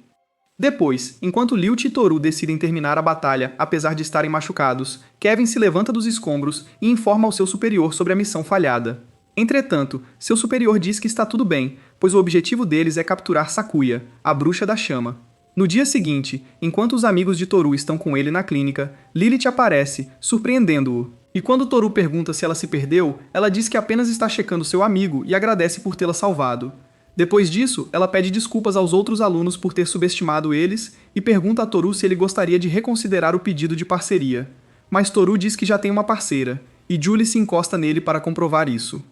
Depois, enquanto Lilith e Toru decidem terminar a batalha apesar de estarem machucados, Kevin se levanta dos escombros e informa ao seu superior sobre a missão falhada. Entretanto, seu superior diz que está tudo bem, pois o objetivo deles é capturar Sakuya, a bruxa da chama. No dia seguinte, enquanto os amigos de Toru estão com ele na clínica, Lilith aparece, surpreendendo-o. E quando Toru pergunta se ela se perdeu, ela diz que apenas está checando seu amigo e agradece por tê-la salvado. Depois disso, ela pede desculpas aos outros alunos por ter subestimado eles e pergunta a Toru se ele gostaria de reconsiderar o pedido de parceria. Mas Toru diz que já tem uma parceira, e Julie se encosta nele para comprovar isso.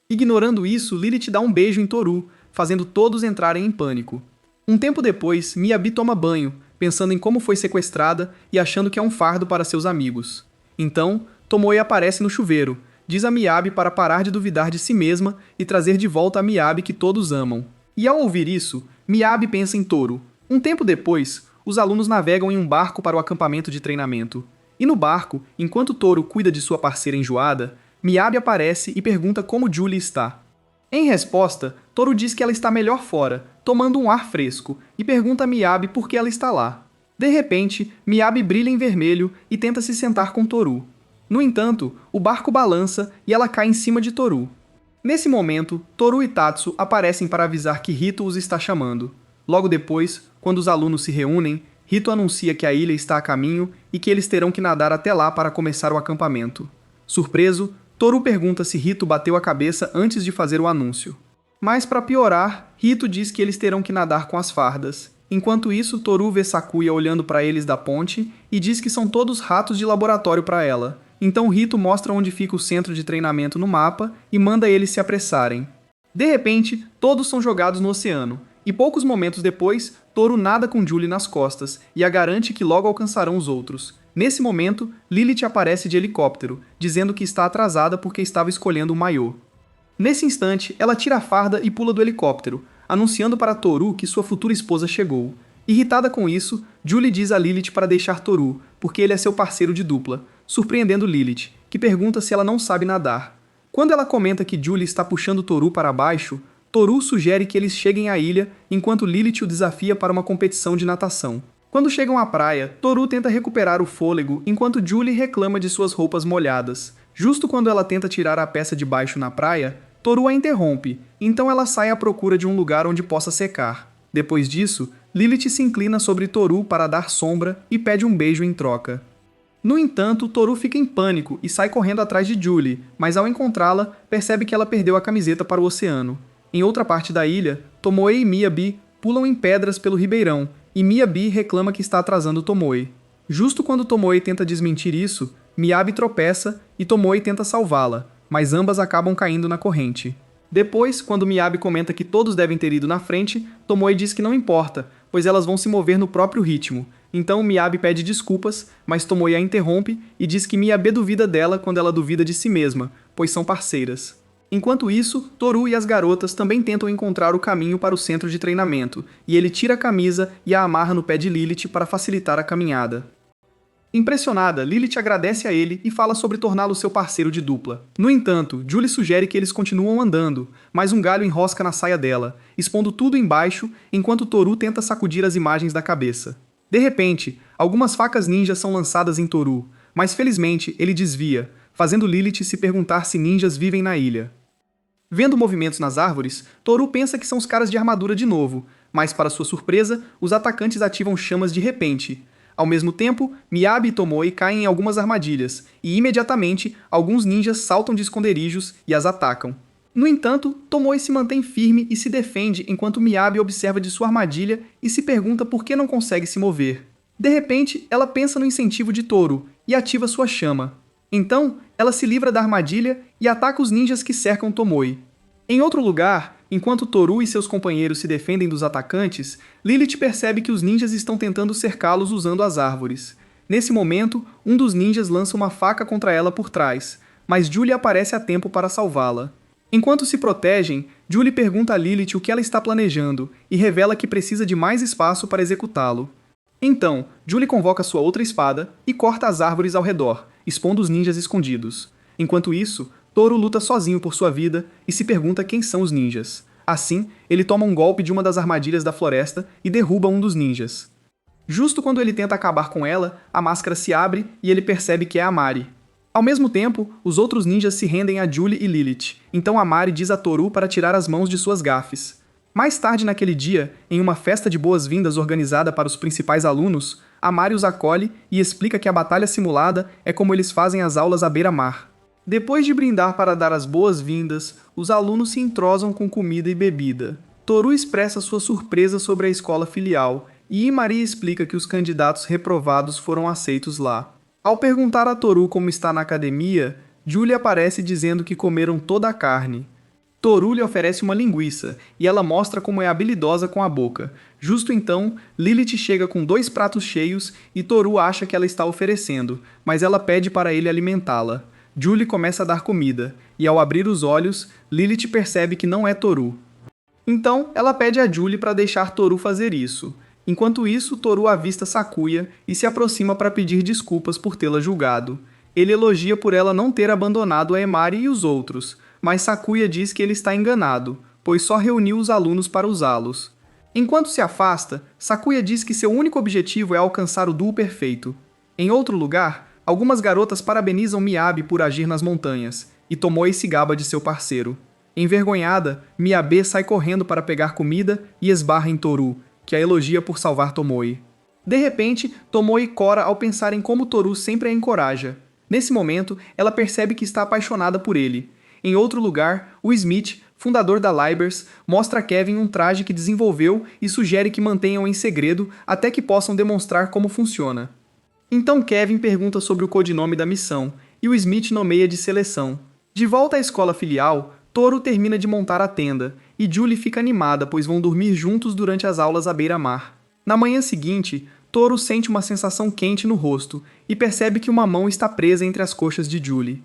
Ignorando isso, Lilith dá um beijo em Toru, fazendo todos entrarem em pânico. Um tempo depois, Miyabi toma banho, pensando em como foi sequestrada e achando que é um fardo para seus amigos. Então, Tomoe aparece no chuveiro, diz a Miyabi para parar de duvidar de si mesma e trazer de volta a Miyabi que todos amam. E ao ouvir isso, Miyabi pensa em Toru. Um tempo depois, os alunos navegam em um barco para o acampamento de treinamento. E no barco, enquanto Toru cuida de sua parceira enjoada, Miyabi aparece e pergunta como Julie está. Em resposta, Toru diz que ela está melhor fora, tomando um ar fresco, e pergunta a Miyabi por que ela está lá. De repente, Miyabi brilha em vermelho e tenta se sentar com Toru. No entanto, o barco balança e ela cai em cima de Toru. Nesse momento, Toru e Tatsu aparecem para avisar que Rito os está chamando. Logo depois, quando os alunos se reúnem, Rito anuncia que a ilha está a caminho e que eles terão que nadar até lá para começar o acampamento. Surpreso, Toru pergunta se Rito bateu a cabeça antes de fazer o anúncio. Mas para piorar, Rito diz que eles terão que nadar com as fardas. Enquanto isso, Toru vê Sakuya olhando para eles da ponte e diz que são todos ratos de laboratório para ela. Então Rito mostra onde fica o centro de treinamento no mapa e manda eles se apressarem. De repente, todos são jogados no oceano, e poucos momentos depois, Toru nada com Julie nas costas e a garante que logo alcançarão os outros. Nesse momento, Lilith aparece de helicóptero, dizendo que está atrasada porque estava escolhendo o maiô. Nesse instante, ela tira a farda e pula do helicóptero, anunciando para Toru que sua futura esposa chegou. Irritada com isso, Julie diz a Lilith para deixar Toru, porque ele é seu parceiro de dupla, surpreendendo Lilith, que pergunta se ela não sabe nadar. Quando ela comenta que Julie está puxando Toru para baixo, Toru sugere que eles cheguem à ilha, enquanto Lilith o desafia para uma competição de natação. Quando chegam à praia, Toru tenta recuperar o fôlego, enquanto Julie reclama de suas roupas molhadas. Justo quando ela tenta tirar a peça de baixo na praia, Toru a interrompe, então ela sai à procura de um lugar onde possa secar. Depois disso, Lilith se inclina sobre Toru para dar sombra e pede um beijo em troca. No entanto, Toru fica em pânico e sai correndo atrás de Julie, mas ao encontrá-la, percebe que ela perdeu a camiseta para o oceano. Em outra parte da ilha, Tomoe e Miyabi pulam em pedras pelo ribeirão, e Miyabi reclama que está atrasando Tomoe. Justo quando Tomoe tenta desmentir isso, Miyabi tropeça e Tomoe tenta salvá-la, mas ambas acabam caindo na corrente. Depois, quando Miyabi comenta que todos devem ter ido na frente, Tomoe diz que não importa, pois elas vão se mover no próprio ritmo. Então Miyabi pede desculpas, mas Tomoe a interrompe e diz que Miyabi duvida dela quando ela duvida de si mesma, pois são parceiras. Enquanto isso, Toru e as garotas também tentam encontrar o caminho para o centro de treinamento, e ele tira a camisa e a amarra no pé de Lilith para facilitar a caminhada. Impressionada, Lilith agradece a ele e fala sobre torná-lo seu parceiro de dupla. No entanto, Julie sugere que eles continuam andando, mas um galho enrosca na saia dela, expondo tudo embaixo, enquanto Toru tenta sacudir as imagens da cabeça. De repente, algumas facas ninjas são lançadas em Toru, mas felizmente ele desvia, fazendo Lilith se perguntar se ninjas vivem na ilha. Vendo movimentos nas árvores, Toru pensa que são os caras de armadura de novo, mas para sua surpresa, os atacantes ativam chamas de repente. Ao mesmo tempo, Miyabi e Tomoe caem em algumas armadilhas, e imediatamente, alguns ninjas saltam de esconderijos e as atacam. No entanto, Tomoe se mantém firme e se defende enquanto Miyabi observa de sua armadilha e se pergunta por que não consegue se mover. De repente, ela pensa no incentivo de Toru e ativa sua chama. Então, ela se livra da armadilha e ataca os ninjas que cercam Tomoe. Em outro lugar, enquanto Toru e seus companheiros se defendem dos atacantes, Lilith percebe que os ninjas estão tentando cercá-los usando as árvores. Nesse momento, um dos ninjas lança uma faca contra ela por trás, mas Julie aparece a tempo para salvá-la. Enquanto se protegem, Julie pergunta a Lilith o que ela está planejando e revela que precisa de mais espaço para executá-lo. Então, Julie convoca sua outra espada e corta as árvores ao redor, expondo os ninjas escondidos. Enquanto isso, Toru luta sozinho por sua vida e se pergunta quem são os ninjas. Assim, ele toma um golpe de uma das armadilhas da floresta e derruba um dos ninjas. Justo quando ele tenta acabar com ela, a máscara se abre e ele percebe que é a Mari. Ao mesmo tempo, os outros ninjas se rendem a Julie e Lilith, então a Mari diz a Toru para tirar as mãos de suas gafes. Mais tarde naquele dia, em uma festa de boas-vindas organizada para os principais alunos, a Mari os acolhe e explica que a batalha simulada é como eles fazem as aulas à beira-mar. Depois de brindar para dar as boas-vindas, os alunos se entrosam com comida e bebida. Toru expressa sua surpresa sobre a escola filial e Imari explica que os candidatos reprovados foram aceitos lá. Ao perguntar a Toru como está na academia, Julie aparece dizendo que comeram toda a carne. Toru lhe oferece uma linguiça, e ela mostra como é habilidosa com a boca. Justo então, Lilith chega com 2 pratos cheios e Toru acha que ela está oferecendo, mas ela pede para ele alimentá-la. Julie começa a dar comida, e ao abrir os olhos, Lilith percebe que não é Toru. Então, ela pede a Julie para deixar Toru fazer isso. Enquanto isso, Toru avista Sakuya e se aproxima para pedir desculpas por tê-la julgado. Ele elogia por ela não ter abandonado a Emari e os outros, mas Sakuya diz que ele está enganado, pois só reuniu os alunos para usá-los. Enquanto se afasta, Sakuya diz que seu único objetivo é alcançar o duo perfeito. Em outro lugar, algumas garotas parabenizam Miyabi por agir nas montanhas, e Tomoe se gaba de seu parceiro. Envergonhada, Miyabi sai correndo para pegar comida e esbarra em Toru, que a elogia por salvar Tomoe. De repente, Tomoe cora ao pensar em como Toru sempre a encoraja. Nesse momento, ela percebe que está apaixonada por ele. Em outro lugar, o Smith, fundador da Libers, mostra a Kevin um traje que desenvolveu e sugere que mantenham em segredo até que possam demonstrar como funciona. Então Kevin pergunta sobre o codinome da missão, e o Smith nomeia de seleção. De volta à escola filial, Toru termina de montar a tenda, e Julie fica animada pois vão dormir juntos durante as aulas à beira-mar. Na manhã seguinte, Toru sente uma sensação quente no rosto e percebe que uma mão está presa entre as coxas de Julie.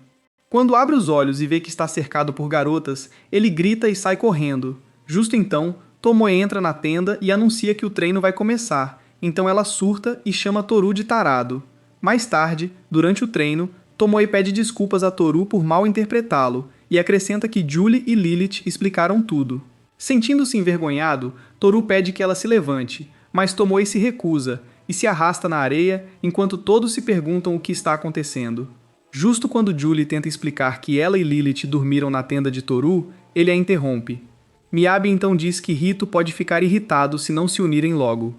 Quando abre os olhos e vê que está cercado por garotas, ele grita e sai correndo. Justo então, Tomoe entra na tenda e anuncia que o treino vai começar, então ela surta e chama Toru de tarado. Mais tarde, durante o treino, Tomoe pede desculpas a Toru por mal interpretá-lo, e acrescenta que Julie e Lilith explicaram tudo. Sentindo-se envergonhado, Toru pede que ela se levante, mas Tomoe se recusa e se arrasta na areia enquanto todos se perguntam o que está acontecendo. Justo quando Julie tenta explicar que ela e Lilith dormiram na tenda de Toru, ele a interrompe. Miyabi então diz que Rito pode ficar irritado se não se unirem logo.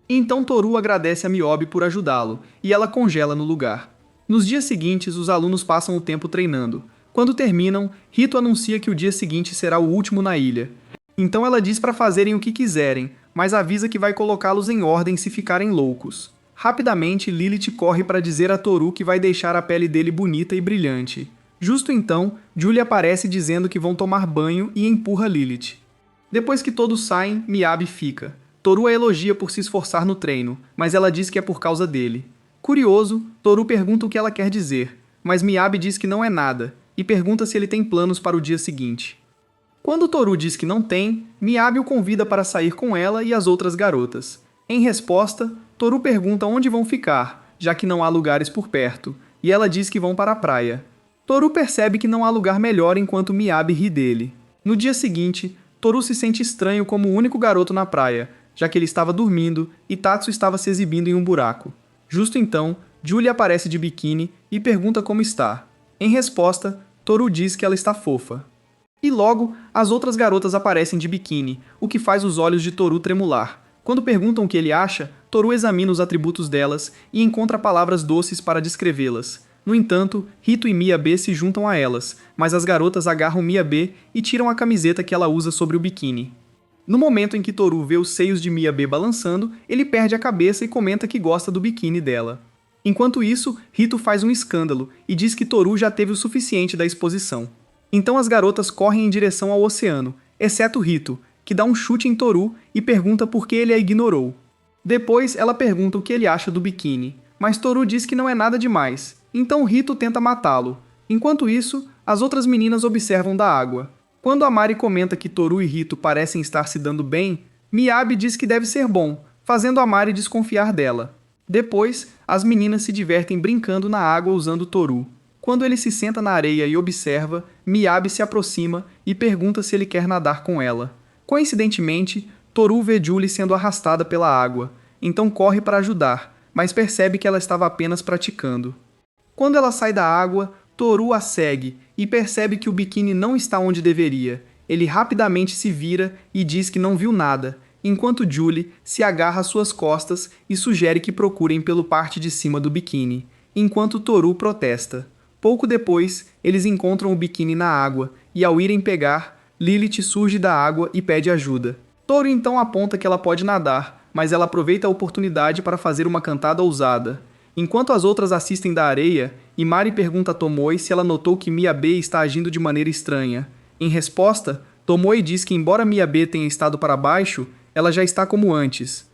Então Toru agradece a Miyobi por ajudá-lo, e ela congela no lugar. Nos dias seguintes, os alunos passam o tempo treinando. Quando terminam, Rito anuncia que o dia seguinte será o último na ilha. Então ela diz para fazerem o que quiserem, mas avisa que vai colocá-los em ordem se ficarem loucos. Rapidamente, Lilith corre para dizer a Toru que vai deixar a pele dele bonita e brilhante. Justo então, Julie aparece dizendo que vão tomar banho e empurra Lilith. Depois que todos saem, Miyabi fica. Toru a elogia por se esforçar no treino, mas ela diz que é por causa dele. Curioso, Toru pergunta o que ela quer dizer, mas Miyabi diz que não é nada, e pergunta se ele tem planos para o dia seguinte. Quando Toru diz que não tem, Miyabi o convida para sair com ela e as outras garotas. Em resposta, Toru pergunta onde vão ficar, já que não há lugares por perto, e ela diz que vão para a praia. Toru percebe que não há lugar melhor enquanto Miyabi ri dele. No dia seguinte, Toru se sente estranho como o único garoto na praia, já que ele estava dormindo e Tatsu estava se exibindo em um buraco. Justo então, Julie aparece de biquíni e pergunta como está. Em resposta, Toru diz que ela está fofa. E logo, as outras garotas aparecem de biquíni, o que faz os olhos de Toru tremular. Quando perguntam o que ele acha, Toru examina os atributos delas e encontra palavras doces para descrevê-las. No entanto, Hito e Miyabe se juntam a elas, mas as garotas agarram Miyabe e tiram a camiseta que ela usa sobre o biquíni. No momento em que Toru vê os seios de Miyabe balançando, ele perde a cabeça e comenta que gosta do biquíni dela. Enquanto isso, Hito faz um escândalo e diz que Toru já teve o suficiente da exposição. Então as garotas correm em direção ao oceano, exceto Hito, que dá um chute em Toru e pergunta por que ele a ignorou. Depois, ela pergunta o que ele acha do biquíni, mas Toru diz que não é nada demais, então Hito tenta matá-lo. Enquanto isso, as outras meninas observam da água. Quando Amari comenta que Toru e Hito parecem estar se dando bem, Miyabi diz que deve ser bom, fazendo Amari desconfiar dela. Depois, as meninas se divertem brincando na água usando Toru. Quando ele se senta na areia e observa, Miyabi se aproxima e pergunta se ele quer nadar com ela. Coincidentemente, Toru vê Julie sendo arrastada pela água, então corre para ajudar, mas percebe que ela estava apenas praticando. Quando ela sai da água, Toru a segue e percebe que o biquíni não está onde deveria. Ele rapidamente se vira e diz que não viu nada, enquanto Julie se agarra às suas costas e sugere que procurem pela parte de cima do biquíni, enquanto Toru protesta. Pouco depois, eles encontram o biquíni na água, e ao irem pegar, Lilith surge da água e pede ajuda. Toru então aponta que ela pode nadar, mas ela aproveita a oportunidade para fazer uma cantada ousada. Enquanto as outras assistem da areia, Imari pergunta a Tomoe se ela notou que Miyabe está agindo de maneira estranha. Em resposta, Tomoe diz que embora Miyabe tenha estado para baixo, ela já está como antes.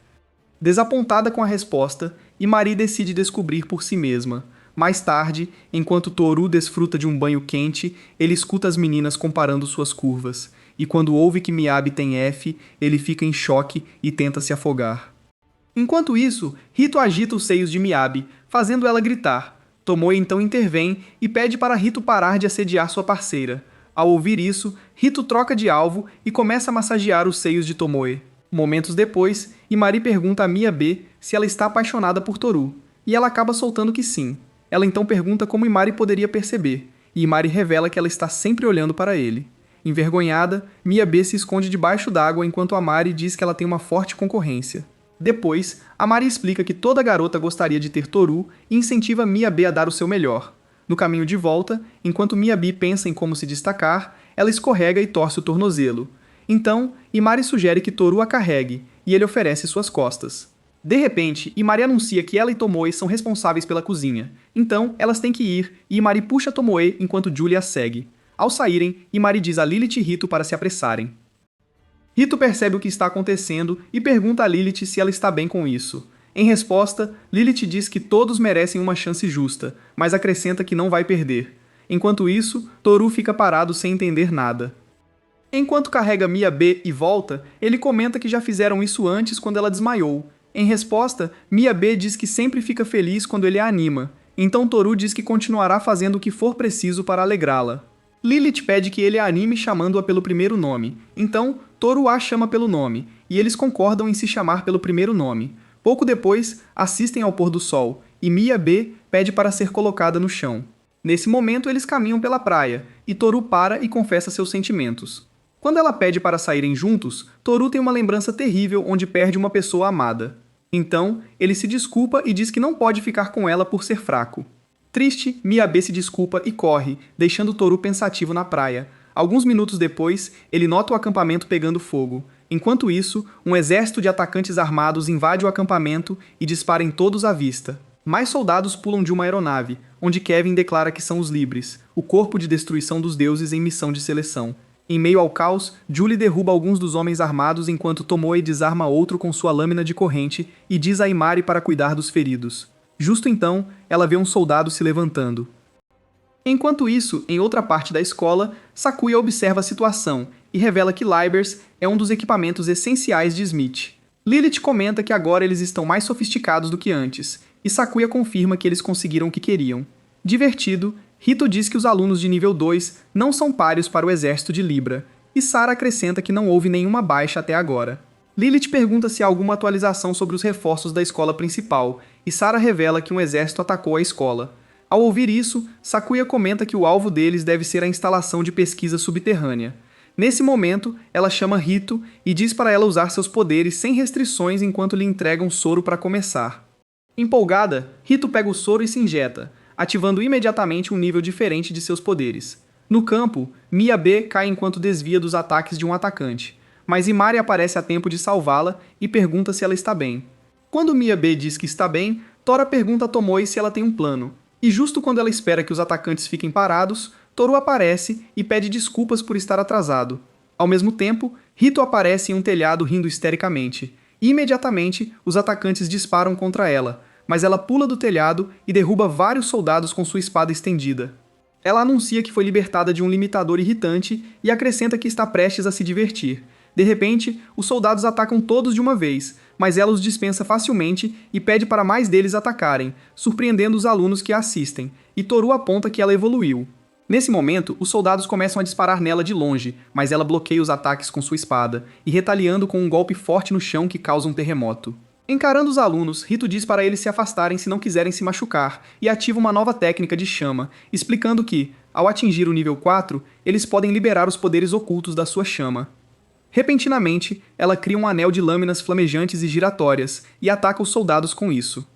Desapontada com a resposta, Imari decide descobrir por si mesma. Mais tarde, enquanto Toru desfruta de um banho quente, ele escuta as meninas comparando suas curvas, e quando ouve que Miyabi tem F, ele fica em choque e tenta se afogar. Enquanto isso, Hito agita os seios de Miyabi, fazendo ela gritar. Tomoe então intervém e pede para Hito parar de assediar sua parceira. Ao ouvir isso, Hito troca de alvo e começa a massagear os seios de Tomoe. Momentos depois, Imari pergunta a Miyabe se ela está apaixonada por Toru, e ela acaba soltando que sim. Ela então pergunta como Imari poderia perceber, e Imari revela que ela está sempre olhando para ele. Envergonhada, Miyabe se esconde debaixo d'água enquanto Amari diz que ela tem uma forte concorrência. Depois, Amari explica que toda garota gostaria de ter Toru e incentiva Miyabe a dar o seu melhor. No caminho de volta, enquanto Miyabi pensa em como se destacar, ela escorrega e torce o tornozelo. Então, Imari sugere que Toru a carregue, e ele oferece suas costas. De repente, Imari anuncia que ela e Tomoe são responsáveis pela cozinha. Então, elas têm que ir, e Imari puxa Tomoe enquanto Julie a segue. Ao saírem, Imari diz a Lilith e Hito para se apressarem. Hito percebe o que está acontecendo e pergunta a Lilith se ela está bem com isso. Em resposta, Lilith diz que todos merecem uma chance justa, mas acrescenta que não vai perder. Enquanto isso, Toru fica parado sem entender nada. Enquanto carrega Miyabe e volta, ele comenta que já fizeram isso antes quando ela desmaiou. Em resposta, Miyabe diz que sempre fica feliz quando ele a anima, então Toru diz que continuará fazendo o que for preciso para alegrá-la. Lilith pede que ele a anime chamando-a pelo primeiro nome, então Toru a chama pelo nome, e eles concordam em se chamar pelo primeiro nome. Pouco depois, assistem ao pôr do sol, e Miyabe pede para ser colocada no chão. Nesse momento, eles caminham pela praia, e Toru para e confessa seus sentimentos. Quando ela pede para saírem juntos, Toru tem uma lembrança terrível onde perde uma pessoa amada. Então, ele se desculpa e diz que não pode ficar com ela por ser fraco. Triste, Miyabe se desculpa e corre, deixando Toru pensativo na praia. Alguns minutos depois, ele nota o acampamento pegando fogo. Enquanto isso, um exército de atacantes armados invade o acampamento e dispara em todos à vista. Mais soldados pulam de uma aeronave, onde Kevin declara que são os Libres, o corpo de destruição dos deuses em missão de seleção. Em meio ao caos, Julie derruba alguns dos homens armados enquanto Tomoe desarma outro com sua lâmina de corrente e diz a Imari para cuidar dos feridos. Justo então, ela vê um soldado se levantando. Enquanto isso, em outra parte da escola, Sakuya observa a situação e revela que Libers é um dos equipamentos essenciais de Smith. Lilith comenta que agora eles estão mais sofisticados do que antes, e Sakuya confirma que eles conseguiram o que queriam. Divertido, Hito diz que os alunos de nível 2 não são páreos para o exército de Libra, e Sarah acrescenta que não houve nenhuma baixa até agora. Lilith pergunta se há alguma atualização sobre os reforços da escola principal, e Sarah revela que um exército atacou a escola. Ao ouvir isso, Sakuya comenta que o alvo deles deve ser a instalação de pesquisa subterrânea. Nesse momento, ela chama Rito e diz para ela usar seus poderes sem restrições enquanto lhe entrega um soro para começar. Empolgada, Rito pega o soro e se injeta, ativando imediatamente um nível diferente de seus poderes. No campo, Miyabe cai enquanto desvia dos ataques de um atacante, mas Imari aparece a tempo de salvá-la e pergunta se ela está bem. Quando Miyabe diz que está bem, Tora pergunta a Tomoe se ela tem um plano, e justo quando ela espera que os atacantes fiquem parados, Toru aparece e pede desculpas por estar atrasado. Ao mesmo tempo, Rito aparece em um telhado rindo histericamente, e imediatamente os atacantes disparam contra ela, mas ela pula do telhado e derruba vários soldados com sua espada estendida. Ela anuncia que foi libertada de um limitador irritante e acrescenta que está prestes a se divertir. De repente, os soldados atacam todos de uma vez, mas ela os dispensa facilmente e pede para mais deles atacarem, surpreendendo os alunos que a assistem, e Toru aponta que ela evoluiu. Nesse momento, os soldados começam a disparar nela de longe, mas ela bloqueia os ataques com sua espada, e retaliando com um golpe forte no chão que causa um terremoto. Encarando os alunos, Rito diz para eles se afastarem se não quiserem se machucar, e ativa uma nova técnica de chama, explicando que, ao atingir o nível 4, eles podem liberar os poderes ocultos da sua chama. Repentinamente, ela cria um anel de lâminas flamejantes e giratórias, e ataca os soldados com isso.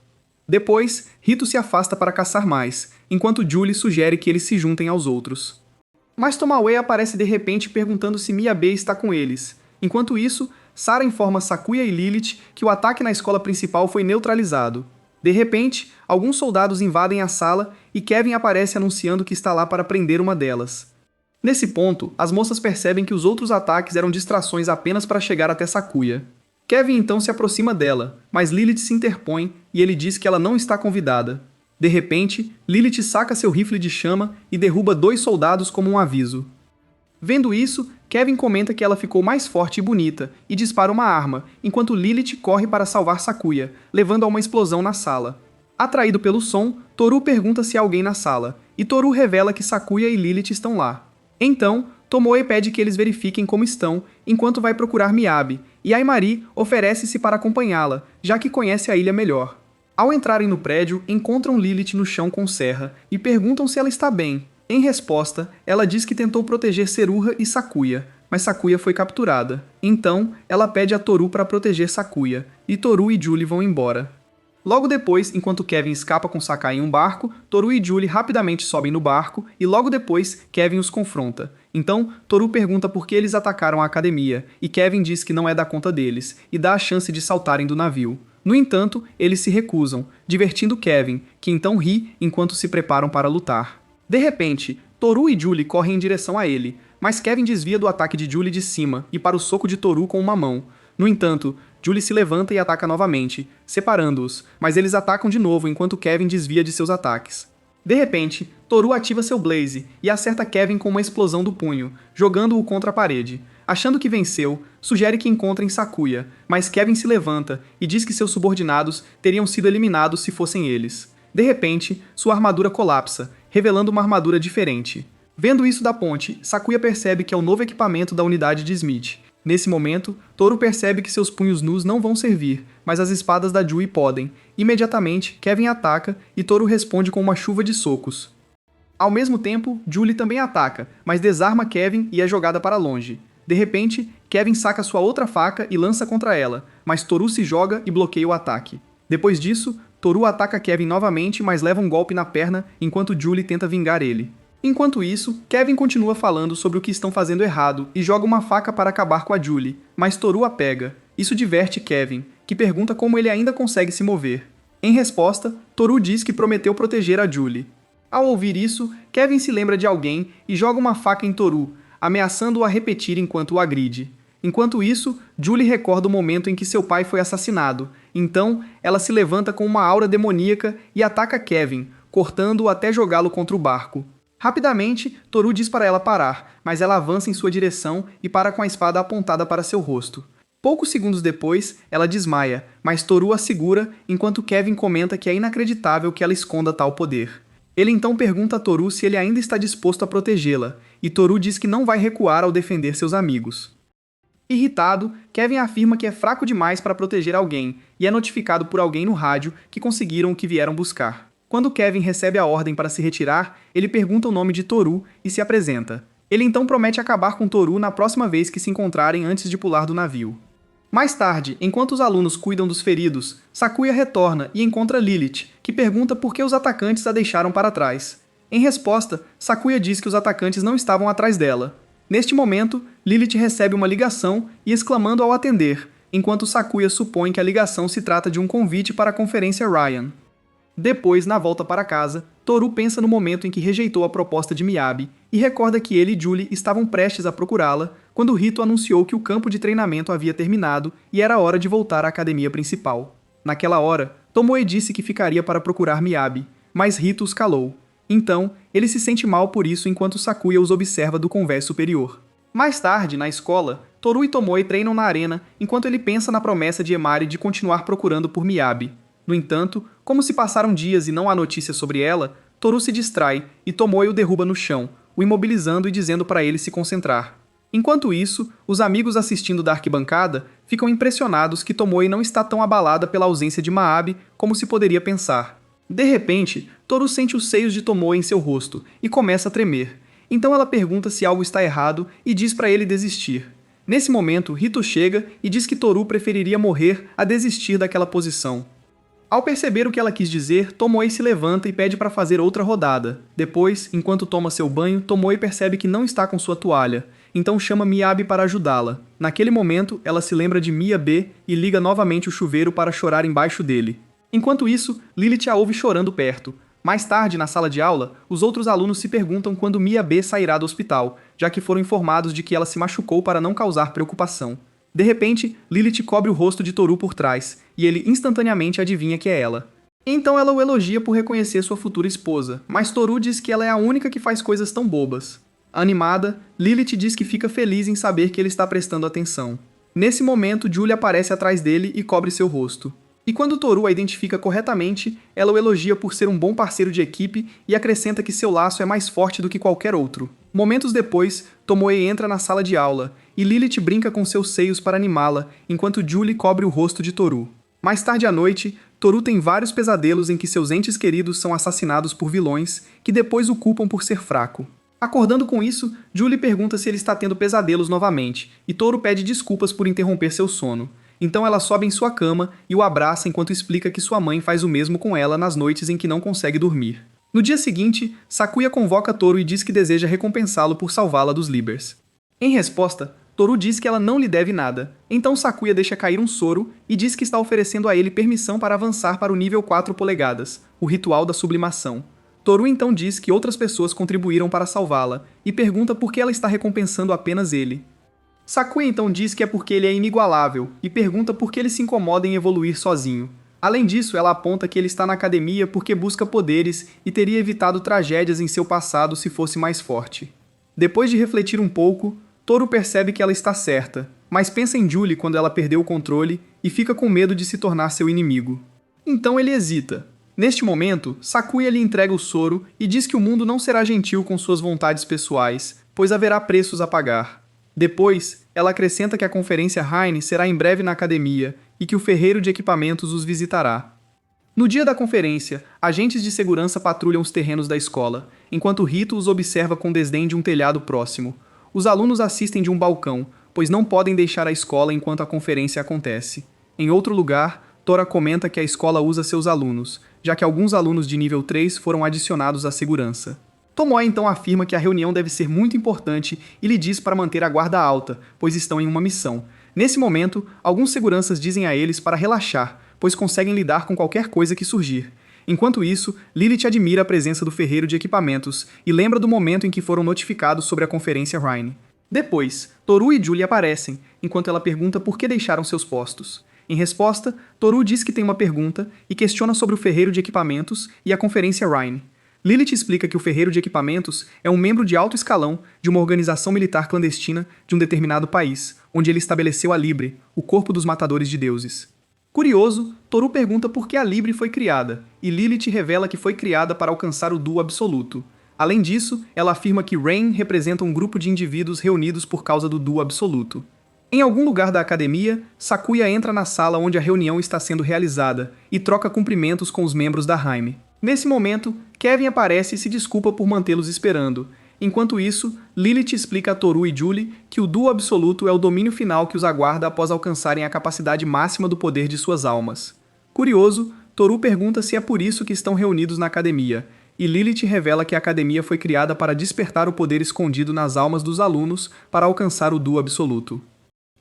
Depois, Rito se afasta para caçar mais, enquanto Julie sugere que eles se juntem aos outros. Mas Tomoe aparece de repente perguntando se Miyabe está com eles. Enquanto isso, Sara informa Sakuya e Lilith que o ataque na escola principal foi neutralizado. De repente, alguns soldados invadem a sala e Kevin aparece anunciando que está lá para prender uma delas. Nesse ponto, as moças percebem que os outros ataques eram distrações apenas para chegar até Sakuya. Kevin então se aproxima dela, mas Lilith se interpõe e ele diz que ela não está convidada. De repente, Lilith saca seu rifle de chama e derruba 2 soldados como um aviso. Vendo isso, Kevin comenta que ela ficou mais forte e bonita e dispara uma arma, enquanto Lilith corre para salvar Sakuya, levando a uma explosão na sala. Atraído pelo som, Toru pergunta se há alguém na sala, e Toru revela que Sakuya e Lilith estão lá. Então, Tomoe pede que eles verifiquem como estão, enquanto vai procurar Miyabe, e Imari oferece-se para acompanhá-la, já que conhece a ilha melhor. Ao entrarem no prédio, encontram Lilith no chão com serra e perguntam se ela está bem. Em resposta, ela diz que tentou proteger Seruha e Sakuya, mas Sakuya foi capturada. Então, ela pede a Toru para proteger Sakuya, e Toru e Julie vão embora. Logo depois, enquanto Kevin escapa com Sakai em um barco, Toru e Julie rapidamente sobem no barco e logo depois Kevin os confronta. Então, Toru pergunta por que eles atacaram a academia e Kevin diz que não é da conta deles e dá a chance de saltarem do navio. No entanto, eles se recusam, divertindo Kevin, que então ri enquanto se preparam para lutar. De repente, Toru e Julie correm em direção a ele, mas Kevin desvia do ataque de Julie de cima e para o soco de Toru com uma mão. No entanto, Julie se levanta e ataca novamente, separando-os, mas eles atacam de novo enquanto Kevin desvia de seus ataques. De repente, Toru ativa seu Blaze e acerta Kevin com uma explosão do punho, jogando-o contra a parede. Achando que venceu, sugere que encontrem Sakuya, mas Kevin se levanta e diz que seus subordinados teriam sido eliminados se fossem eles. De repente, sua armadura colapsa, revelando uma armadura diferente. Vendo isso da ponte, Sakuya percebe que é o novo equipamento da unidade de Smith. Nesse momento, Toru percebe que seus punhos nus não vão servir, mas as espadas da Jui podem. Imediatamente, Kevin ataca e Toru responde com uma chuva de socos. Ao mesmo tempo, Julie também ataca, mas desarma Kevin e é jogada para longe. De repente, Kevin saca sua outra faca e lança contra ela, mas Toru se joga e bloqueia o ataque. Depois disso, Toru ataca Kevin novamente, mas leva um golpe na perna enquanto Julie tenta vingar ele. Enquanto isso, Kevin continua falando sobre o que estão fazendo errado e joga uma faca para acabar com a Julie, mas Toru a pega. Isso diverte Kevin, que pergunta como ele ainda consegue se mover. Em resposta, Toru diz que prometeu proteger a Julie. Ao ouvir isso, Kevin se lembra de alguém e joga uma faca em Toru, ameaçando-o a repetir enquanto o agride. Enquanto isso, Julie recorda o momento em que seu pai foi assassinado, então ela se levanta com uma aura demoníaca e ataca Kevin, cortando-o até jogá-lo contra o barco. Rapidamente, Toru diz para ela parar, mas ela avança em sua direção e para com a espada apontada para seu rosto. Poucos segundos depois, ela desmaia, mas Toru a segura enquanto Kevin comenta que é inacreditável que ela esconda tal poder. Ele então pergunta a Toru se ele ainda está disposto a protegê-la, e Toru diz que não vai recuar ao defender seus amigos. Irritado, Kevin afirma que é fraco demais para proteger alguém e é notificado por alguém no rádio que conseguiram o que vieram buscar. Quando Kevin recebe a ordem para se retirar, ele pergunta o nome de Toru e se apresenta. Ele então promete acabar com Toru na próxima vez que se encontrarem antes de pular do navio. Mais tarde, enquanto os alunos cuidam dos feridos, Sakuya retorna e encontra Lilith, que pergunta por que os atacantes a deixaram para trás. Em resposta, Sakuya diz que os atacantes não estavam atrás dela. Neste momento, Lilith recebe uma ligação e exclamando ao atender, enquanto Sakuya supõe que a ligação se trata de um convite para a Conferência Ryan. Depois, na volta para casa, Toru pensa no momento em que rejeitou a proposta de Miyabi e recorda que ele e Julie estavam prestes a procurá-la quando Rito anunciou que o campo de treinamento havia terminado e era hora de voltar à academia principal. Naquela hora, Tomoe disse que ficaria para procurar Miyabi, mas Rito os calou. Então, ele se sente mal por isso enquanto Sakuya os observa do convés superior. Mais tarde, na escola, Toru e Tomoe treinam na arena enquanto ele pensa na promessa de Emari de continuar procurando por Miyabi. No entanto, como se passaram dias e não há notícias sobre ela, Toru se distrai e Tomoe o derruba no chão, o imobilizando e dizendo para ele se concentrar. Enquanto isso, os amigos assistindo da arquibancada ficam impressionados que Tomoe não está tão abalada pela ausência de Maabi como se poderia pensar. De repente, Toru sente os seios de Tomoe em seu rosto e começa a tremer. Então ela pergunta se algo está errado e diz para ele desistir. Nesse momento, Rito chega e diz que Toru preferiria morrer a desistir daquela posição. Ao perceber o que ela quis dizer, Tomoe se levanta e pede para fazer outra rodada. Depois, enquanto toma seu banho, Tomoe percebe que não está com sua toalha, então chama Miyabi para ajudá-la. Naquele momento, ela se lembra de Miyabi e liga novamente o chuveiro para chorar embaixo dele. Enquanto isso, Lilith a ouve chorando perto. Mais tarde, na sala de aula, os outros alunos se perguntam quando Miyabi sairá do hospital, já que foram informados de que ela se machucou para não causar preocupação. De repente, Lilith cobre o rosto de Toru por trás, e ele instantaneamente adivinha que é ela. Então ela o elogia por reconhecer sua futura esposa, mas Toru diz que ela é a única que faz coisas tão bobas. Animada, Lilith diz que fica feliz em saber que ele está prestando atenção. Nesse momento, Julie aparece atrás dele e cobre seu rosto. E quando Toru a identifica corretamente, ela o elogia por ser um bom parceiro de equipe e acrescenta que seu laço é mais forte do que qualquer outro. Momentos depois, Tomoe entra na sala de aula, e Lilith brinca com seus seios para animá-la, enquanto Julie cobre o rosto de Toru. Mais tarde à noite, Toru tem vários pesadelos em que seus entes queridos são assassinados por vilões, que depois o culpam por ser fraco. Acordando com isso, Julie pergunta se ele está tendo pesadelos novamente, e Toru pede desculpas por interromper seu sono. Então ela sobe em sua cama e o abraça enquanto explica que sua mãe faz o mesmo com ela nas noites em que não consegue dormir. No dia seguinte, Sakuya convoca Toru e diz que deseja recompensá-lo por salvá-la dos Libers. Em resposta, Toru diz que ela não lhe deve nada, então Sakuya deixa cair um soro e diz que está oferecendo a ele permissão para avançar para o nível 4 polegadas, o ritual da sublimação. Toru então diz que outras pessoas contribuíram para salvá-la e pergunta por que ela está recompensando apenas ele. Sakuya então diz que é porque ele é inigualável e pergunta por que ele se incomoda em evoluir sozinho. Além disso, ela aponta que ele está na academia porque busca poderes e teria evitado tragédias em seu passado se fosse mais forte. Depois de refletir um pouco, Toru percebe que ela está certa, mas pensa em Julie quando ela perdeu o controle e fica com medo de se tornar seu inimigo. Então ele hesita. Neste momento, Sakuya lhe entrega o soro e diz que o mundo não será gentil com suas vontades pessoais, pois haverá preços a pagar. Depois, ela acrescenta que a Conferência Heine será em breve na academia e que o ferreiro de equipamentos os visitará. No dia da conferência, agentes de segurança patrulham os terrenos da escola, enquanto Rito os observa com desdém de um telhado próximo. Os alunos assistem de um balcão, pois não podem deixar a escola enquanto a conferência acontece. Em outro lugar, Tora comenta que a escola usa seus alunos, já que alguns alunos de nível 3 foram adicionados à segurança. Tomoe então afirma que a reunião deve ser muito importante e lhe diz para manter a guarda alta, pois estão em uma missão. Nesse momento, alguns seguranças dizem a eles para relaxar, pois conseguem lidar com qualquer coisa que surgir. Enquanto isso, Lilith admira a presença do ferreiro de equipamentos e lembra do momento em que foram notificados sobre a Conferência Rhine. Depois, Toru e Julie aparecem, enquanto ela pergunta por que deixaram seus postos. Em resposta, Toru diz que tem uma pergunta e questiona sobre o ferreiro de equipamentos e a Conferência Rhine. Lilith explica que o ferreiro de equipamentos é um membro de alto escalão de uma organização militar clandestina de um determinado país, onde ele estabeleceu a Libre, o corpo dos matadores de deuses. Curioso, Toru pergunta por que a Libre foi criada, e Lilith revela que foi criada para alcançar o duo absoluto. Além disso, ela afirma que Rain representa um grupo de indivíduos reunidos por causa do duo absoluto. Em algum lugar da academia, Sakuya entra na sala onde a reunião está sendo realizada e troca cumprimentos com os membros da Haime. Nesse momento, Kevin aparece e se desculpa por mantê-los esperando. Enquanto isso, Lilith explica a Toru e Julie que o duo absoluto é o domínio final que os aguarda após alcançarem a capacidade máxima do poder de suas almas. Curioso, Toru pergunta se é por isso que estão reunidos na academia, e Lilith revela que a academia foi criada para despertar o poder escondido nas almas dos alunos para alcançar o duo absoluto.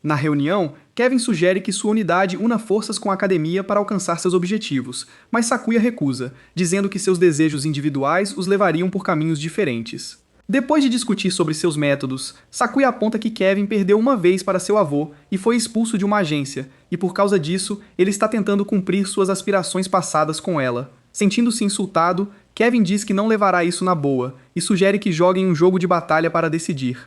Na reunião, Kevin sugere que sua unidade una forças com a academia para alcançar seus objetivos, mas Sakuya recusa, dizendo que seus desejos individuais os levariam por caminhos diferentes. Depois de discutir sobre seus métodos, Sakuya aponta que Kevin perdeu uma vez para seu avô e foi expulso de uma agência, e por causa disso, ele está tentando cumprir suas aspirações passadas com ela. Sentindo-se insultado, Kevin diz que não levará isso na boa e sugere que joguem um jogo de batalha para decidir.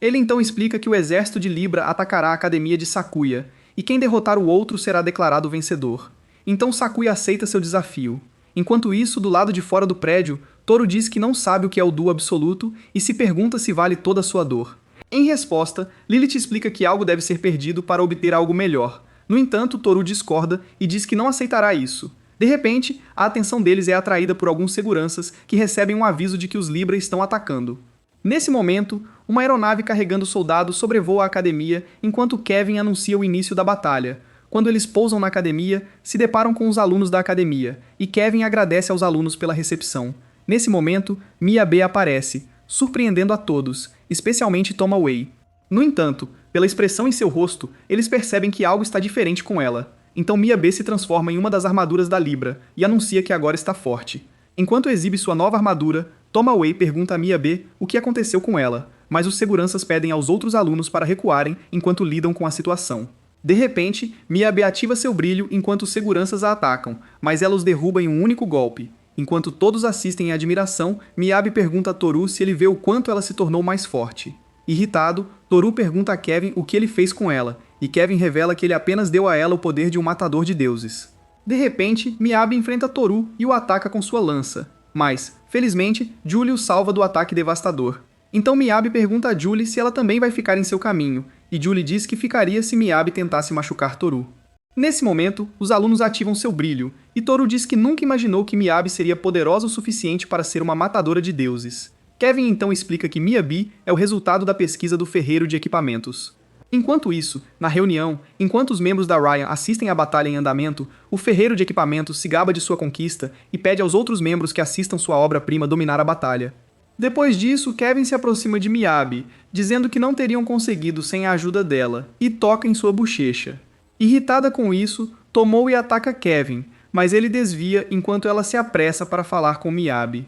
Ele então explica que o exército de Libra atacará a academia de Sakuya, e quem derrotar o outro será declarado vencedor. Então Sakuya aceita seu desafio. Enquanto isso, do lado de fora do prédio, Toru diz que não sabe o que é o duo absoluto e se pergunta se vale toda a sua dor. Em resposta, Lilith explica que algo deve ser perdido para obter algo melhor. No entanto, Toru discorda e diz que não aceitará isso. De repente, a atenção deles é atraída por alguns seguranças que recebem um aviso de que os Libra estão atacando. Nesse momento, uma aeronave carregando soldados sobrevoa a academia enquanto Kevin anuncia o início da batalha. Quando eles pousam na academia, se deparam com os alunos da academia, e Kevin agradece aos alunos pela recepção. Nesse momento, Miyabe aparece, surpreendendo a todos, especialmente Tomoe. No entanto, pela expressão em seu rosto, eles percebem que algo está diferente com ela. Então Miyabe se transforma em uma das armaduras da Libra e anuncia que agora está forte. Enquanto exibe sua nova armadura, Tomoe pergunta a Miyabe o que aconteceu com ela, mas os seguranças pedem aos outros alunos para recuarem enquanto lidam com a situação. De repente, Miyabe ativa seu brilho enquanto os seguranças a atacam, mas ela os derruba em um único golpe. Enquanto todos assistem em admiração, Miyabe pergunta a Toru se ele vê o quanto ela se tornou mais forte. Irritado, Toru pergunta a Kevin o que ele fez com ela, e Kevin revela que ele apenas deu a ela o poder de um matador de deuses. De repente, Miyabe enfrenta Toru e o ataca com sua lança. Mas, felizmente, Julie o salva do ataque devastador. Então Miyabe pergunta a Julie se ela também vai ficar em seu caminho, e Julie diz que ficaria se Miyabe tentasse machucar Toru. Nesse momento, os alunos ativam seu brilho, e Toru diz que nunca imaginou que Miyabe seria poderosa o suficiente para ser uma matadora de deuses. Kevin então explica que Miyabe é o resultado da pesquisa do ferreiro de equipamentos. Enquanto isso, na reunião, enquanto os membros da Ryan assistem à batalha em andamento, o ferreiro de equipamentos se gaba de sua conquista e pede aos outros membros que assistam sua obra-prima dominar a batalha. Depois disso, Kevin se aproxima de Miyabe, dizendo que não teriam conseguido sem a ajuda dela, e toca em sua bochecha. Irritada com isso, Tomoe ataca Kevin, mas ele desvia enquanto ela se apressa para falar com Miyabe.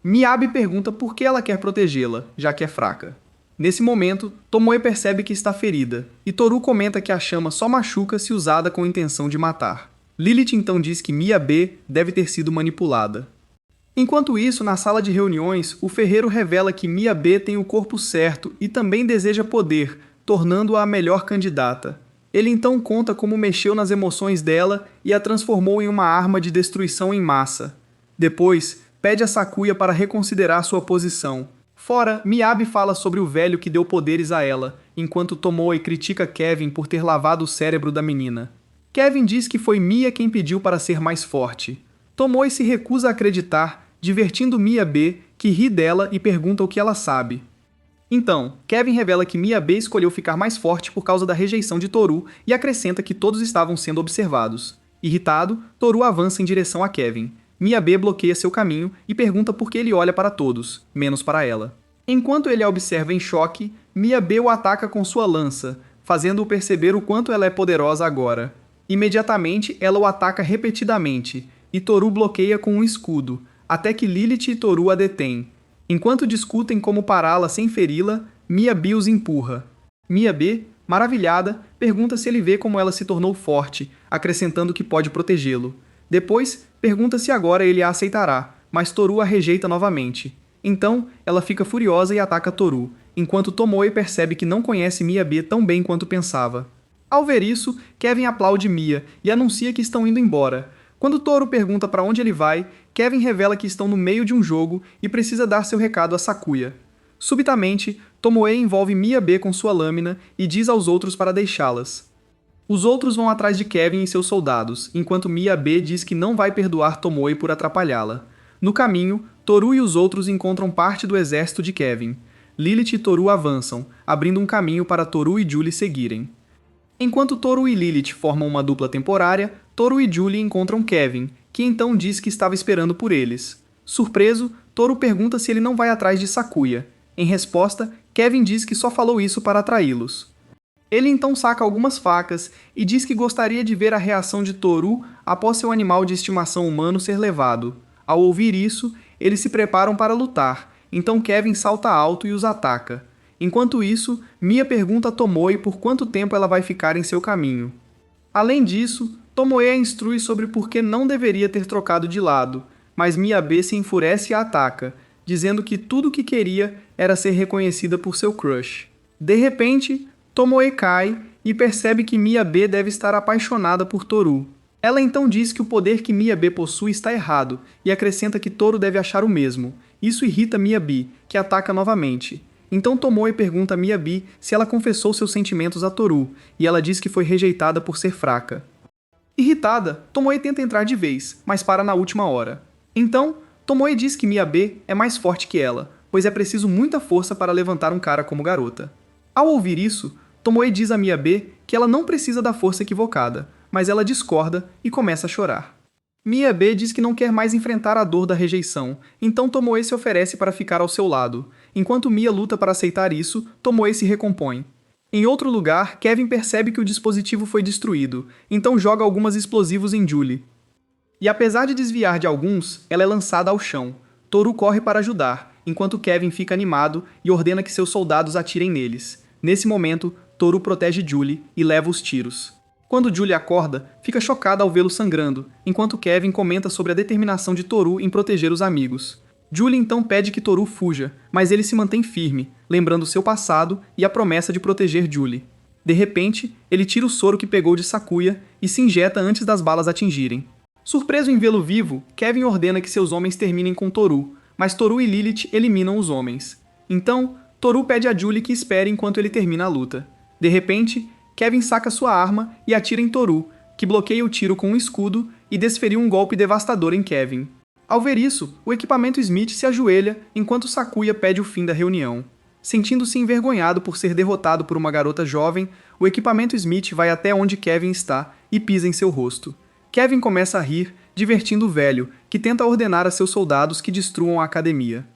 Miyabe pergunta por que ela quer protegê-la, já que é fraca. Nesse momento, Tomoe percebe que está ferida, e Toru comenta que a chama só machuca se usada com intenção de matar. Lilith então diz que Miyabe deve ter sido manipulada. Enquanto isso, na sala de reuniões, o ferreiro revela que Miyabe tem o corpo certo e também deseja poder, tornando-a a melhor candidata. Ele então conta como mexeu nas emoções dela e a transformou em uma arma de destruição em massa. Depois, pede a Sakuya para reconsiderar sua posição. Fora, Miyabe fala sobre o velho que deu poderes a ela, enquanto Tomoe critica Kevin por ter lavado o cérebro da menina. Kevin diz que foi Mia quem pediu para ser mais forte. Tomoe se recusa a acreditar, divertindo Miyabe, que ri dela e pergunta o que ela sabe. Então, Kevin revela que Miyabe escolheu ficar mais forte por causa da rejeição de Toru e acrescenta que todos estavam sendo observados. Irritado, Toru avança em direção a Kevin. Miyabe bloqueia seu caminho e pergunta por que ele olha para todos, menos para ela. Enquanto ele a observa em choque, Miyabe o ataca com sua lança, fazendo-o perceber o quanto ela é poderosa agora. Imediatamente, ela o ataca repetidamente, e Toru bloqueia com um escudo, até que Lilith e Toru a detêm. Enquanto discutem como pará-la sem feri-la, Miyabe os empurra. Miyabe, maravilhada, pergunta se ele vê como ela se tornou forte, acrescentando que pode protegê-lo. Depois, pergunta se agora ele a aceitará, mas Toru a rejeita novamente. Então, ela fica furiosa e ataca Toru, enquanto Tomoe percebe que não conhece Miyabe tão bem quanto pensava. Ao ver isso, Kevin aplaude Mia e anuncia que estão indo embora. Quando Toru pergunta para onde ele vai, Kevin revela que estão no meio de um jogo e precisa dar seu recado a Sakuya. Subitamente, Tomoe envolve Miyabe com sua lâmina e diz aos outros para deixá-las. Os outros vão atrás de Kevin e seus soldados, enquanto Miyabe diz que não vai perdoar Tomoe por atrapalhá-la. No caminho, Toru e os outros encontram parte do exército de Kevin. Lilith e Toru avançam, abrindo um caminho para Toru e Julie seguirem. Enquanto Toru e Lilith formam uma dupla temporária, Toru e Julie encontram Kevin, que então diz que estava esperando por eles. Surpreso, Toru pergunta se ele não vai atrás de Sakuya. Em resposta, Kevin diz que só falou isso para atraí-los. Ele então saca algumas facas e diz que gostaria de ver a reação de Toru após seu animal de estimação humano ser levado. Ao ouvir isso, eles se preparam para lutar, então Kevin salta alto e os ataca. Enquanto isso, Mia pergunta a Tomoe por quanto tempo ela vai ficar em seu caminho. Além disso, Tomoe a instrui sobre por que não deveria ter trocado de lado, mas Miyabe se enfurece e a ataca, dizendo que tudo o que queria era ser reconhecida por seu crush. De repente, Tomoe cai e percebe que Miyabe deve estar apaixonada por Toru. Ela então diz que o poder que Miyabe possui está errado e acrescenta que Toru deve achar o mesmo. Isso irrita Miyabe, que ataca novamente. Então Tomoe pergunta a Miyabe se ela confessou seus sentimentos a Toru, e ela diz que foi rejeitada por ser fraca. Irritada, Tomoe tenta entrar de vez, mas para na última hora. Então, Tomoe diz que Miyabe é mais forte que ela, pois é preciso muita força para levantar um cara como garota. Ao ouvir isso, Tomoe diz a Miyabe que ela não precisa da força equivocada, mas ela discorda e começa a chorar. Miyabe diz que não quer mais enfrentar a dor da rejeição, então Tomoe se oferece para ficar ao seu lado. Enquanto Mia luta para aceitar isso, Tomoe se recompõe. Em outro lugar, Kevin percebe que o dispositivo foi destruído, então joga alguns explosivos em Julie. E apesar de desviar de alguns, ela é lançada ao chão. Toru corre para ajudar, enquanto Kevin fica animado e ordena que seus soldados atirem neles. Nesse momento, Toru protege Julie e leva os tiros. Quando Julie acorda, fica chocada ao vê-lo sangrando, enquanto Kevin comenta sobre a determinação de Toru em proteger os amigos. Julie então pede que Toru fuja, mas ele se mantém firme, lembrando seu passado e a promessa de proteger Julie. De repente, ele tira o soro que pegou de Sakuya e se injeta antes das balas atingirem. Surpreso em vê-lo vivo, Kevin ordena que seus homens terminem com Toru, mas Toru e Lilith eliminam os homens. Então, Toru pede a Julie que espere enquanto ele termina a luta. De repente, Kevin saca sua arma e atira em Toru, que bloqueia o tiro com um escudo e desferiu um golpe devastador em Kevin. Ao ver isso, o equipamento Smith se ajoelha enquanto Sakuya pede o fim da reunião. Sentindo-se envergonhado por ser derrotado por uma garota jovem, o equipamento Smith vai até onde Kevin está e pisa em seu rosto. Kevin começa a rir, divertindo o velho, que tenta ordenar a seus soldados que destruam a academia.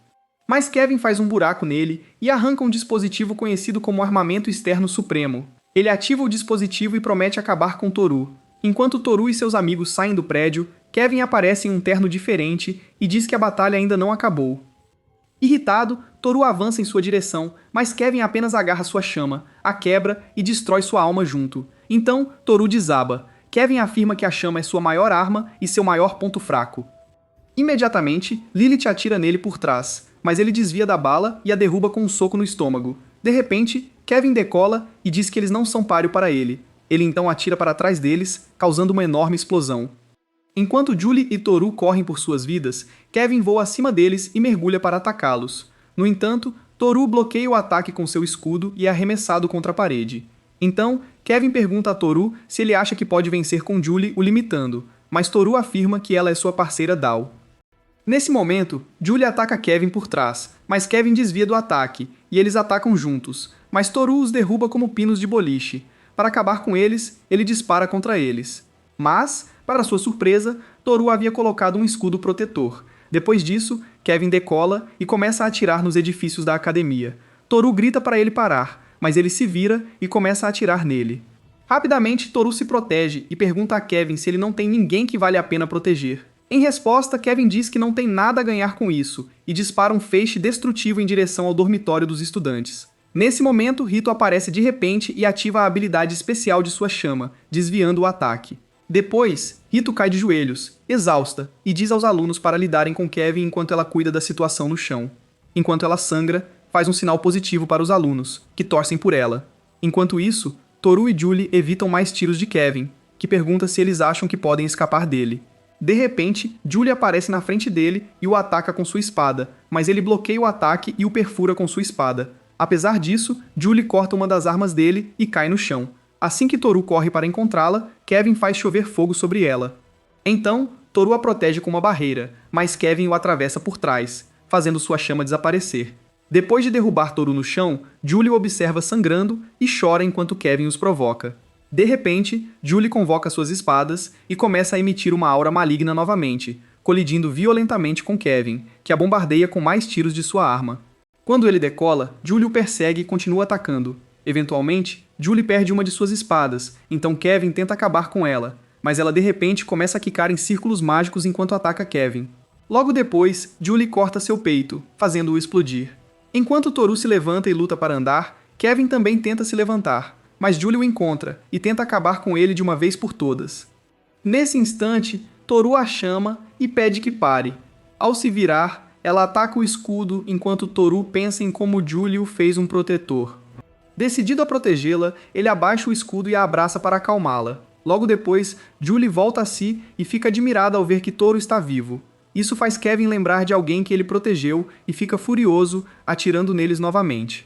Mas Kevin faz um buraco nele e arranca um dispositivo conhecido como Armamento Externo Supremo. Ele ativa o dispositivo e promete acabar com Toru. Enquanto Toru e seus amigos saem do prédio, Kevin aparece em um terno diferente e diz que a batalha ainda não acabou. Irritado, Toru avança em sua direção, mas Kevin apenas agarra sua chama, a quebra e destrói sua alma junto. Então, Toru desaba. Kevin afirma que a chama é sua maior arma e seu maior ponto fraco. Imediatamente, Lilith atira nele por trás, mas ele desvia da bala e a derruba com um soco no estômago. De repente, Kevin decola e diz que eles não são páreo para ele. Ele então atira para trás deles, causando uma enorme explosão. Enquanto Julie e Toru correm por suas vidas, Kevin voa acima deles e mergulha para atacá-los. No entanto, Toru bloqueia o ataque com seu escudo e é arremessado contra a parede. Então, Kevin pergunta a Toru se ele acha que pode vencer com Julie, o limitando, mas Toru afirma que ela é sua parceira Dao. Nesse momento, Julie ataca Kevin por trás, mas Kevin desvia do ataque, e eles atacam juntos, mas Toru os derruba como pinos de boliche. Para acabar com eles, ele dispara contra eles. Mas, para sua surpresa, Toru havia colocado um escudo protetor. Depois disso, Kevin decola e começa a atirar nos edifícios da academia. Toru grita para ele parar, mas ele se vira e começa a atirar nele. Rapidamente, Toru se protege e pergunta a Kevin se ele não tem ninguém que vale a pena proteger. Em resposta, Kevin diz que não tem nada a ganhar com isso e dispara um feixe destrutivo em direção ao dormitório dos estudantes. Nesse momento, Rito aparece de repente e ativa a habilidade especial de sua chama, desviando o ataque. Depois, Rito cai de joelhos, exausta, e diz aos alunos para lidarem com Kevin enquanto ela cuida da situação no chão. Enquanto ela sangra, faz um sinal positivo para os alunos, que torcem por ela. Enquanto isso, Toru e Julie evitam mais tiros de Kevin, que pergunta se eles acham que podem escapar dele. De repente, Julie aparece na frente dele e o ataca com sua espada, mas ele bloqueia o ataque e o perfura com sua espada. Apesar disso, Julie corta uma das armas dele e cai no chão. Assim que Toru corre para encontrá-la, Kevin faz chover fogo sobre ela. Então, Toru a protege com uma barreira, mas Kevin o atravessa por trás, fazendo sua chama desaparecer. Depois de derrubar Toru no chão, Julie o observa sangrando e chora enquanto Kevin os provoca. De repente, Julie convoca suas espadas e começa a emitir uma aura maligna novamente, colidindo violentamente com Kevin, que a bombardeia com mais tiros de sua arma. Quando ele decola, Julie o persegue e continua atacando. Eventualmente, Julie perde uma de suas espadas, então Kevin tenta acabar com ela, mas ela de repente começa a quicar em círculos mágicos enquanto ataca Kevin. Logo depois, Julie corta seu peito, fazendo-o explodir. Enquanto Toru se levanta e luta para andar, Kevin também tenta se levantar, mas Julie o encontra e tenta acabar com ele de uma vez por todas. Nesse instante, Toru a chama e pede que pare. Ao se virar, ela ataca o escudo enquanto Toru pensa em como Julie o fez um protetor. Decidido a protegê-la, ele abaixa o escudo e a abraça para acalmá-la. Logo depois, Julie volta a si e fica admirada ao ver que Toru está vivo. Isso faz Kevin lembrar de alguém que ele protegeu e fica furioso, atirando neles novamente.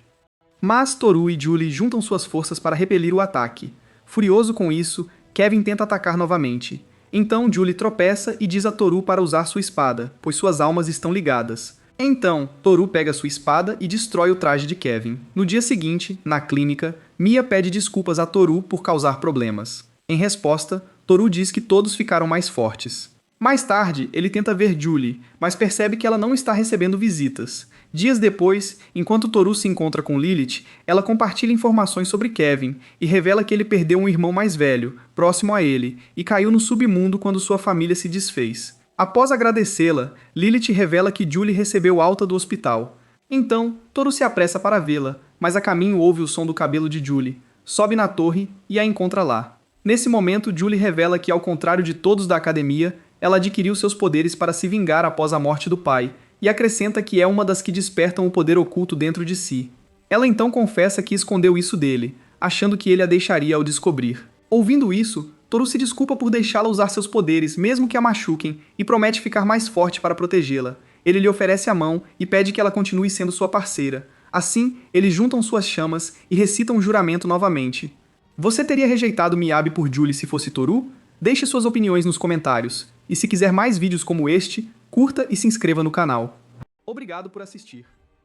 Mas Toru e Julie juntam suas forças para repelir o ataque. Furioso com isso, Kevin tenta atacar novamente. Então Julie tropeça e diz a Toru para usar sua espada, pois suas almas estão ligadas. Então, Toru pega sua espada e destrói o traje de Kevin. No dia seguinte, na clínica, Mia pede desculpas a Toru por causar problemas. Em resposta, Toru diz que todos ficaram mais fortes. Mais tarde, ele tenta ver Julie, mas percebe que ela não está recebendo visitas. Dias depois, enquanto Toru se encontra com Lilith, ela compartilha informações sobre Kevin e revela que ele perdeu um irmão mais velho, próximo a ele, e caiu no submundo quando sua família se desfez. Após agradecê-la, Lilith revela que Julie recebeu alta do hospital. Então, Toru se apressa para vê-la, mas a caminho ouve o som do cabelo de Julie, sobe na torre e a encontra lá. Nesse momento, Julie revela que, ao contrário de todos da academia, ela adquiriu seus poderes para se vingar após a morte do pai, e acrescenta que é uma das que despertam o poder oculto dentro de si. Ela então confessa que escondeu isso dele, achando que ele a deixaria ao descobrir. Ouvindo isso, Toru se desculpa por deixá-la usar seus poderes, mesmo que a machuquem, e promete ficar mais forte para protegê-la. Ele lhe oferece a mão e pede que ela continue sendo sua parceira. Assim, eles juntam suas chamas e recitam o juramento novamente. Você teria rejeitado Miyabi por Julie se fosse Toru? Deixe suas opiniões nos comentários. E se quiser mais vídeos como este, curta e se inscreva no canal. Obrigado por assistir.